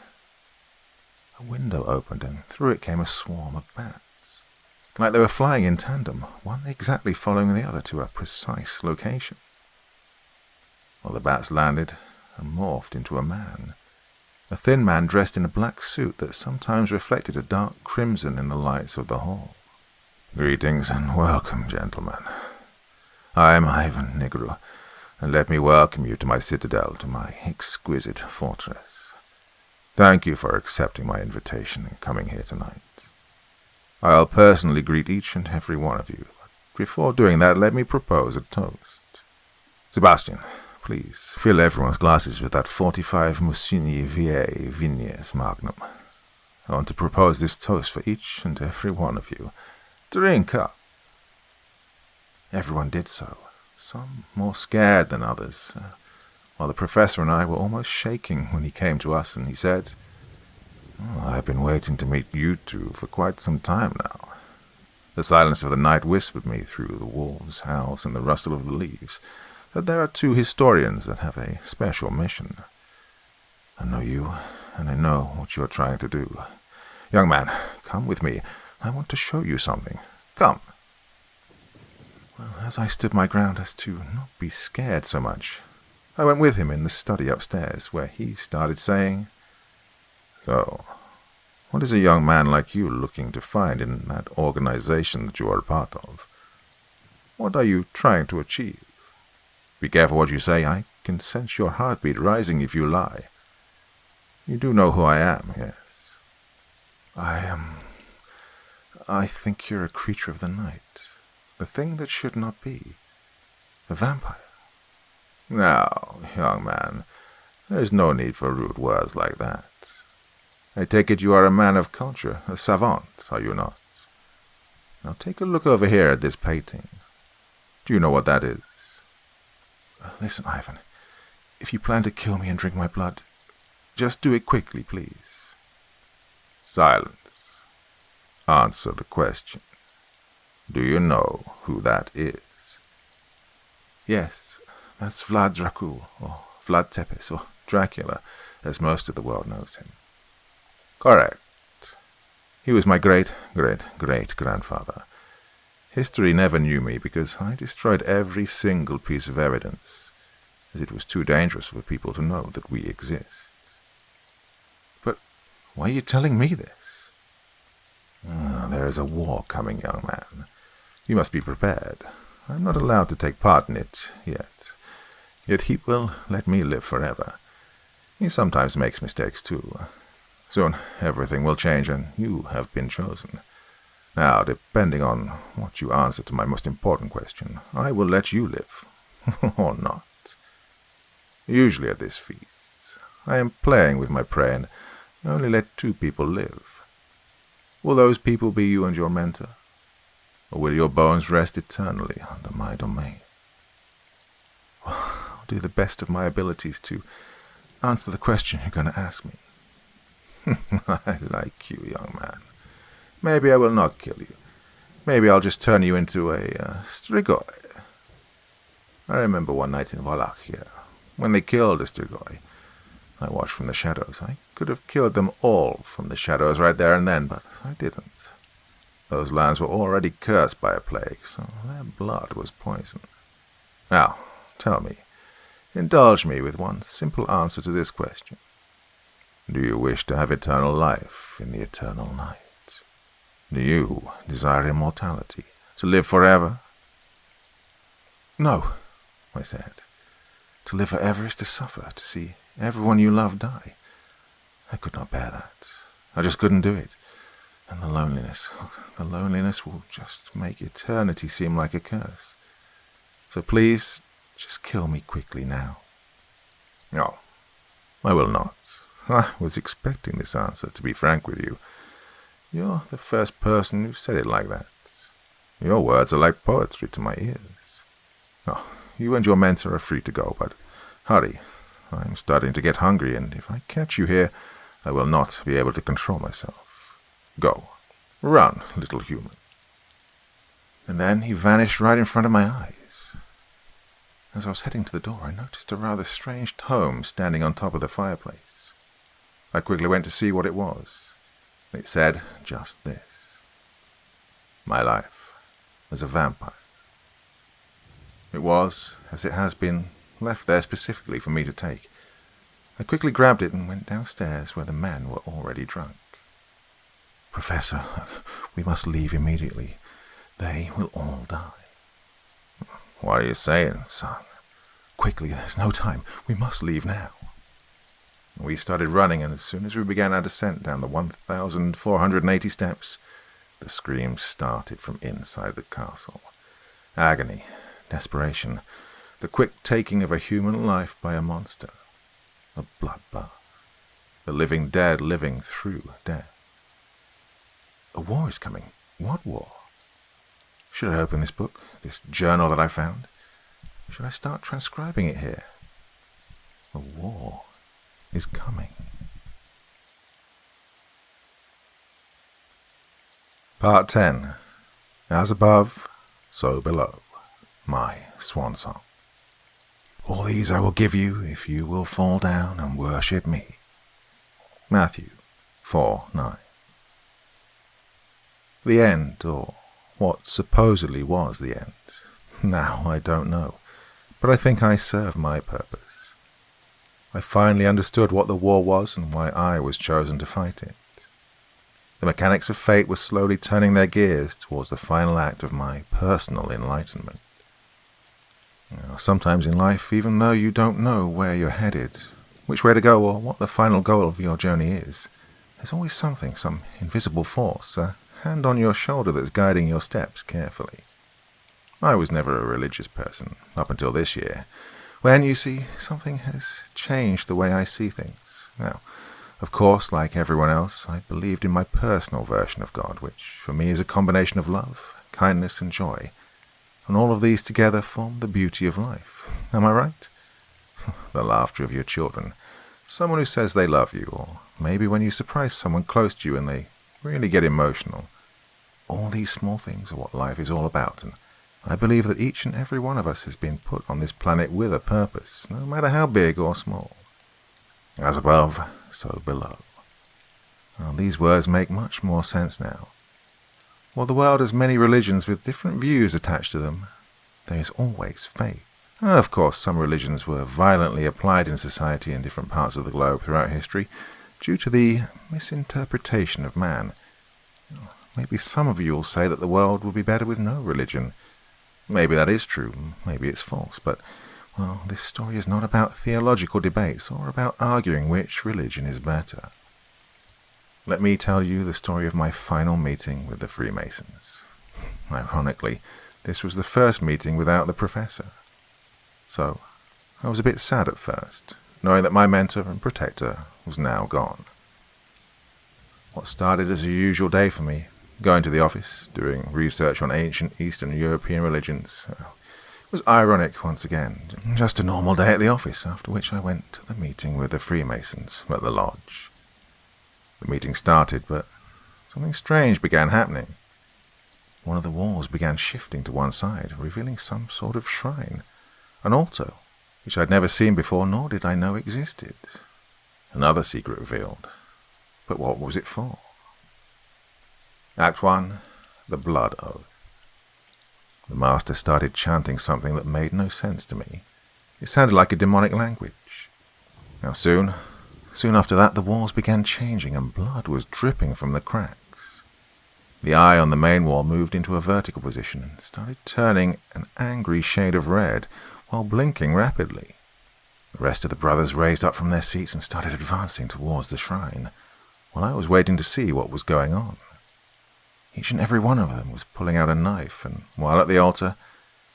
a window opened and through it came a swarm of bats, like they were flying in tandem, one exactly following the other to a precise location. Well, the bats landed and morphed into a man, a thin man dressed in a black suit that sometimes reflected a dark crimson in the lights of the hall. "Greetings and welcome, gentlemen. I am Ivan Negru, and let me welcome you to my citadel, to my exquisite fortress. Thank you for accepting my invitation and coming here tonight. I'll personally greet each and every one of you, but before doing that, let me propose a toast. Sebastian, please fill everyone's glasses with that 45 Musigny Vie Vignes Magnum. I want to propose this toast for each and every one of you. Drink up." Everyone did so, some more scared than others, while the professor and I were almost shaking when he came to us and he said, "I've been waiting to meet you two for quite some time now." The silence of the night whispered me through the wolves' howls and the rustle of the leaves that there are two historians that have a special mission. I know you, and I know what you are trying to do. Young man, come with me. I want to show you something. Come. Well, as I stood my ground as to not be scared so much, I went with him in the study upstairs, where he started saying, "So, what is a young man like you looking to find in that organization that you are a part of? What are you trying to achieve? Be careful what you say. I can sense your heartbeat rising if you lie. You do know who I am, yes?" I think you're a creature of the night. The thing that should not be. A vampire. Now, young man, there is no need for rude words like that. I take it you are a man of culture, a savant, are you not? Now take a look over here at this painting. Do you know what that is? Listen, Ivan, if you plan to kill me and drink my blood, just do it quickly, please. Silence. Answer the question. Do you know who that is? Yes, that's Vlad Dracul, or Vlad Tepes, or Dracula, as most of the world knows him. Correct. He was my great-great-great-grandfather. History never knew me because I destroyed every single piece of evidence, as it was too dangerous for people to know that we exist. But why are you telling me this? There is a war coming, young man. You must be prepared. I'm not allowed to take part in it yet. Yet he will let me live forever. He sometimes makes mistakes too. Soon everything will change, and you have been chosen. Now, depending on what you answer to my most important question, I will let you live, or not. Usually at this feast, I am playing with my prey and only let two people live. Will those people be you and your mentor? Or will your bones rest eternally under my domain? I'll do the best of my abilities to answer the question you're going to ask me. I like you, young man. Maybe I will not kill you. Maybe I'll just turn you into a strigoi. I remember one night in Wallachia, when they killed a strigoi. I watched from the shadows. I could have killed them all from the shadows right there and then, but I didn't. Those lands were already cursed by a plague, so their blood was poison. Now, tell me, indulge me with one simple answer to this question. Do you wish to have eternal life in the eternal night? Do you desire immortality, to live forever? No, I said. To live forever is to suffer, to see everyone you love die. I could not bear that. I just couldn't do it. And the loneliness will just make eternity seem like a curse. So please, just kill me quickly now. No, I will not. I was expecting this answer, to be frank with you. You're the first person who said it like that. Your words are like poetry to my ears. Oh, you and your mentor are free to go, but hurry. I'm starting to get hungry, and if I catch you here, I will not be able to control myself. Go. Run, little human. And then he vanished right in front of my eyes. As I was heading to the door, I noticed a rather strange tome standing on top of the fireplace. I quickly went to see what it was. It said just this: My life as a vampire. It was, as it has been, left there specifically for me to take. I quickly grabbed it and went downstairs where the men were already drunk. Professor, we must leave immediately. They will all die. What are you saying, son? Quickly, there's no time. We must leave now. We started running, and as soon as we began our descent down the 1,480 steps, the screams started from inside the castle. Agony, desperation, the quick taking of a human life by a monster. A bloodbath. The living dead living through death. A war is coming. What war? Should I open this book, this journal that I found? Should I start transcribing it here? A war is coming. Part 10. As above, so below. My swan song. All these I will give you if you will fall down and worship me. Matthew 4:9. The end, or what supposedly was the end. Now I don't know, but I think I served my purpose. I finally understood what the war was and why I was chosen to fight it. The mechanics of fate were slowly turning their gears towards the final act of my personal enlightenment. Sometimes in life, even though you don't know where you're headed, which way to go, or what the final goal of your journey is, there's always something, some invisible force, a hand on your shoulder that's guiding your steps carefully. I was never a religious person, up until this year, when, you see, something has changed the way I see things. Now, of course, like everyone else, I believed in my personal version of God, which for me is a combination of love, kindness and joy, and all of these together form the beauty of life. Am I right? The laughter of your children, someone who says they love you, or maybe when you surprise someone close to you and they really get emotional. All these small things are what life is all about, and I believe that each and every one of us has been put on this planet with a purpose, no matter how big or small. As above, so below. Well, these words make much more sense now. While the world has many religions with different views attached to them, there is always faith. Of course, some religions were violently applied in society in different parts of the globe throughout history due to the misinterpretation of man. Maybe some of you will say that the world would be better with no religion. Maybe that is true, maybe it's false, but, well, this story is not about theological debates or about arguing which religion is better. Let me tell you the story of my final meeting with the Freemasons. Ironically, this was the first meeting without the professor. So, I was a bit sad at first, knowing that my mentor and protector was now gone. What started as a usual day for me, going to the office, doing research on ancient Eastern European religions, was ironic once again. Just a normal day at the office, after which I went to the meeting with the Freemasons at the lodge. The meeting started, but something strange began happening. One of the walls began shifting to one side, revealing some sort of shrine, an altar, which I'd never seen before, nor did I know existed. Another secret revealed. But what was it for? Act 1. The Blood Oath. The master started chanting something that made no sense to me. It sounded like a demonic language. Now soon after that, the walls began changing and blood was dripping from the cracks. The eye on the main wall moved into a vertical position and started turning an angry shade of red while blinking rapidly. The rest of the brothers raised up from their seats and started advancing towards the shrine, while I was waiting to see what was going on. Each and every one of them was pulling out a knife, and while at the altar,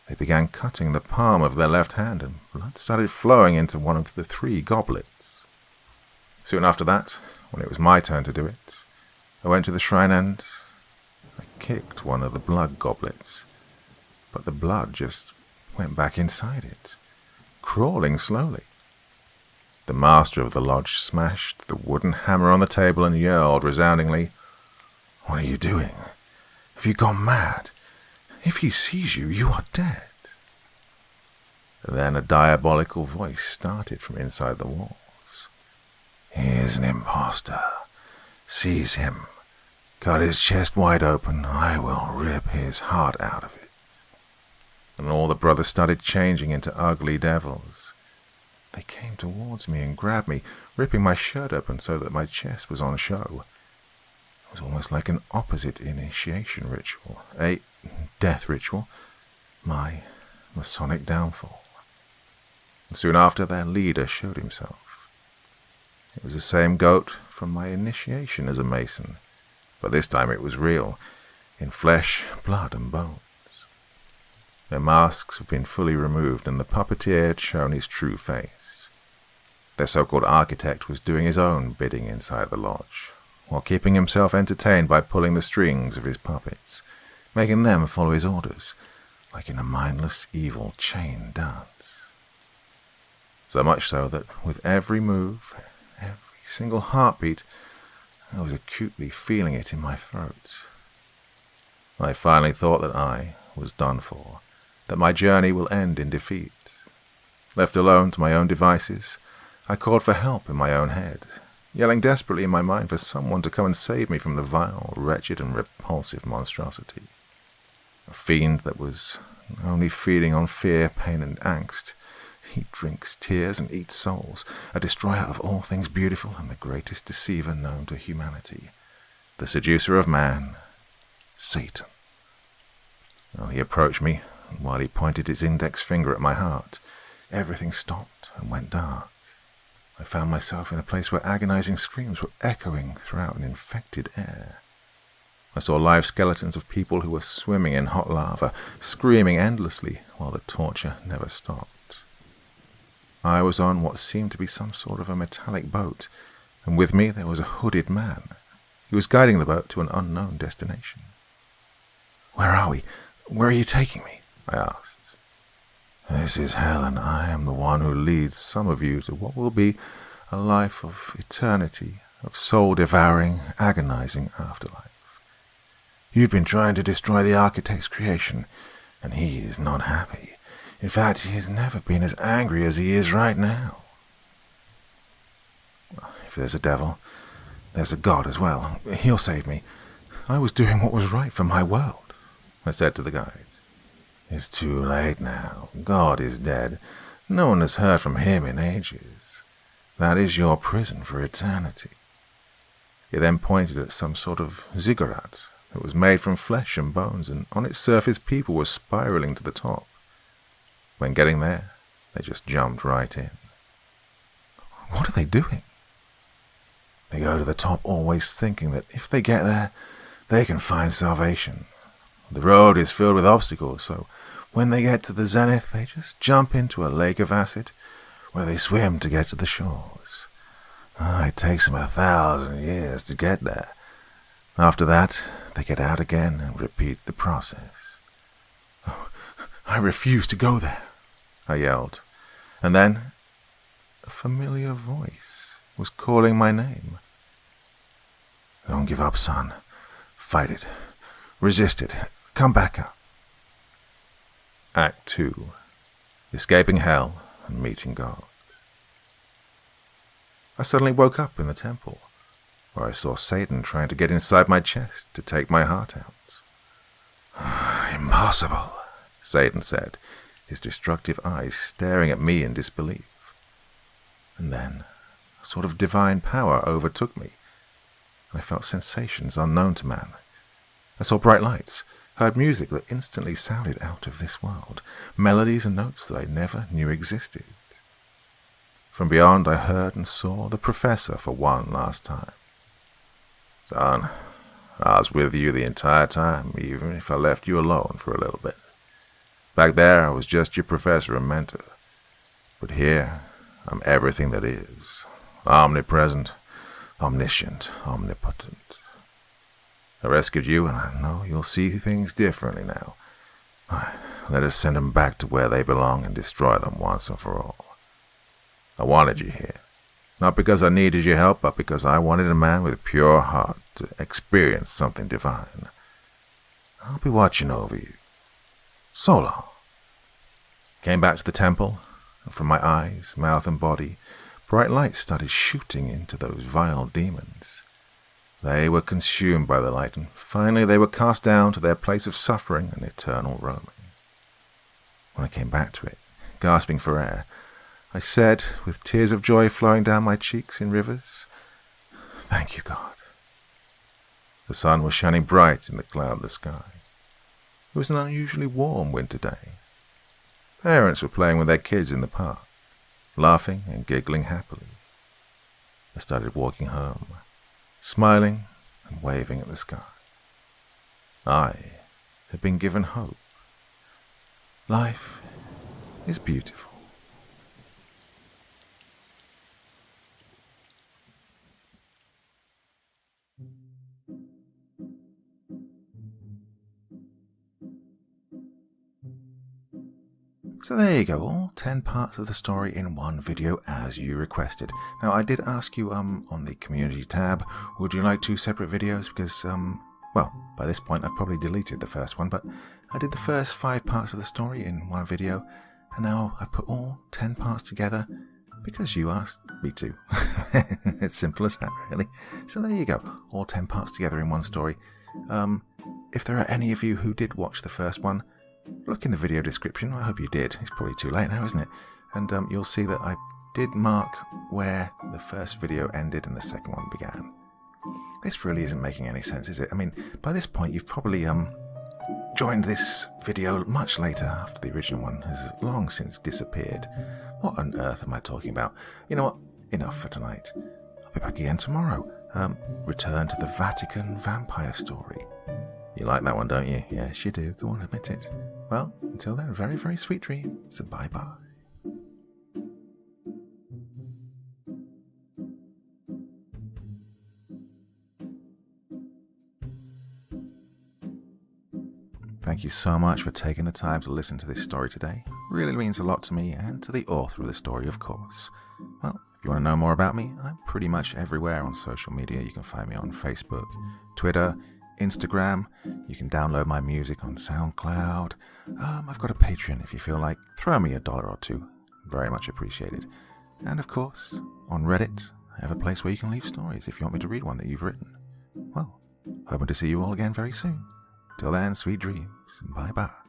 they began cutting the palm of their left hand, and blood started flowing into one of the 3 goblets. Soon after that, when it was my turn to do it, I went to the shrine and I kicked one of the blood goblets, but the blood just went back inside it, crawling slowly. The master of the lodge smashed the wooden hammer on the table and yelled resoundingly, "What are you doing? Have you gone mad? If he sees you, you are dead." Then a diabolical voice started from inside the walls. "He is an impostor. Seize him. Cut his chest wide open. I will rip his heart out of it." And all the brothers started changing into ugly devils. They came towards me and grabbed me, ripping my shirt open so that my chest was on show. It was almost like an opposite initiation ritual, a death ritual, my Masonic downfall. And soon after, their leader showed himself. It was the same goat from my initiation as a Mason, but this time it was real, in flesh, blood and bones. Their masks had been fully removed and the puppeteer had shown his true face. Their so-called architect was doing his own bidding inside the lodge, while keeping himself entertained by pulling the strings of his puppets, making them follow his orders, like in a mindless, evil chain dance. So much so that with every move, every single heartbeat, I was acutely feeling it in my throat. I finally thought that I was done for, that my journey will end in defeat. Left alone to my own devices, I called for help in my own head, yelling desperately in my mind for someone to come and save me from the vile, wretched, and repulsive monstrosity. A fiend that was only feeding on fear, pain, and angst. He drinks tears and eats souls, a destroyer of all things beautiful and the greatest deceiver known to humanity. The seducer of man, Satan. Well, he approached me, and while he pointed his index finger at my heart, everything stopped and went dark. I found myself in a place where agonizing screams were echoing throughout an infected air. I saw live skeletons of people who were swimming in hot lava, screaming endlessly while the torture never stopped. I was on what seemed to be some sort of a metallic boat, and with me there was a hooded man. He was guiding the boat to an unknown destination. "Where are we? Where are you taking me?" I asked. "This is hell, and I am the one who leads some of you to what will be a life of eternity, of soul-devouring, agonizing afterlife. You've been trying to destroy the architect's creation, and he is not happy. In fact, he has never been as angry as he is right now. If there's a devil, there's a God as well. He'll save me. I was doing what was right for my world," I said to the guide. "It's too late now. God is dead. No one has heard from him in ages. That is your prison for eternity." He then pointed at some sort of ziggurat that was made from flesh and bones, and on its surface people were spiraling to the top. When getting there, they just jumped right in. "What are they doing?" "They go to the top always thinking that if they get there, they can find salvation. The road is filled with obstacles, so when they get to the zenith, they just jump into a lake of acid where they swim to get to the shores. It takes them 1,000 years to get there. After that, they get out again and repeat the process." "Oh, I refuse to go there," I yelled. And then a familiar voice was calling my name. "Don't give up, son. Fight it. Resist it. Come back up." Act 2. Escaping Hell and Meeting God. I suddenly woke up in the temple, where I saw Satan trying to get inside my chest to take my heart out. "Impossible," Satan said, his destructive eyes staring at me in disbelief. And then a sort of divine power overtook me, and I felt sensations unknown to man. I saw bright lights, heard music that instantly sounded out of this world, melodies and notes that I never knew existed. From beyond I heard and saw the professor for one last time. "Son, I was with you the entire time, even if I left you alone for a little bit. Back there I was just your professor and mentor, but here I'm everything that is, omnipresent, omniscient, omnipotent. I rescued you, and I know you'll see things differently now. Let us send them back to where they belong and destroy them once and for all. I wanted you here, not because I needed your help, but because I wanted a man with a pure heart to experience something divine. I'll be watching over you. So long." Came back to the temple, and from my eyes, mouth, and body, bright lights started shooting into those vile demons. They were consumed by the light, and finally they were cast down to their place of suffering and eternal roaming. When I came back to it, gasping for air, I said, with tears of joy flowing down my cheeks in rivers, "Thank you, God." The sun was shining bright in the cloudless sky. It was an unusually warm winter day. Parents were playing with their kids in the park, laughing and giggling happily. I started walking home, smiling and waving at the sky. I had been given hope. Life is beautiful. So there you go, all 10 parts of the story in one video as you requested. Now I did ask you on the community tab, would you like 2 separate videos? Because, well, by this point I've probably deleted the first one, but I did the first 5 parts of the story in one video, And now I've put all 10 parts together because you asked me to. It's simple as that, really. So there you go, all 10 parts together in one story. If there are any of you who did watch the first one, look in the video description. I hope you did. It's probably too late now, isn't it? And you'll see that I did mark where the first video ended and the second one began. This really isn't making any sense, is it? I mean, by this point you've probably joined this video much later after the original one has long since disappeared. What on earth am I talking about? You know what? Enough for tonight. I'll be back again tomorrow. Return to the Vatican vampire story. You like that one, don't you? Yes, you do. Go on, admit it. Well, until then, very, very sweet dreams. Bye-bye. Thank you so much for taking the time to listen to this story today. Really means a lot to me and to the author of the story, of course. Well, if you want to know more about me, I'm pretty much everywhere on social media. You can find me on Facebook, Twitter, Instagram. You can download my music on SoundCloud. I've got a Patreon if you feel like. Throw me $1 or $2. Very much appreciated. And of course, on Reddit, I have a place where you can leave stories if you want me to read one that you've written. Well, hoping to see you all again very soon. Till then, sweet dreams. Bye-bye.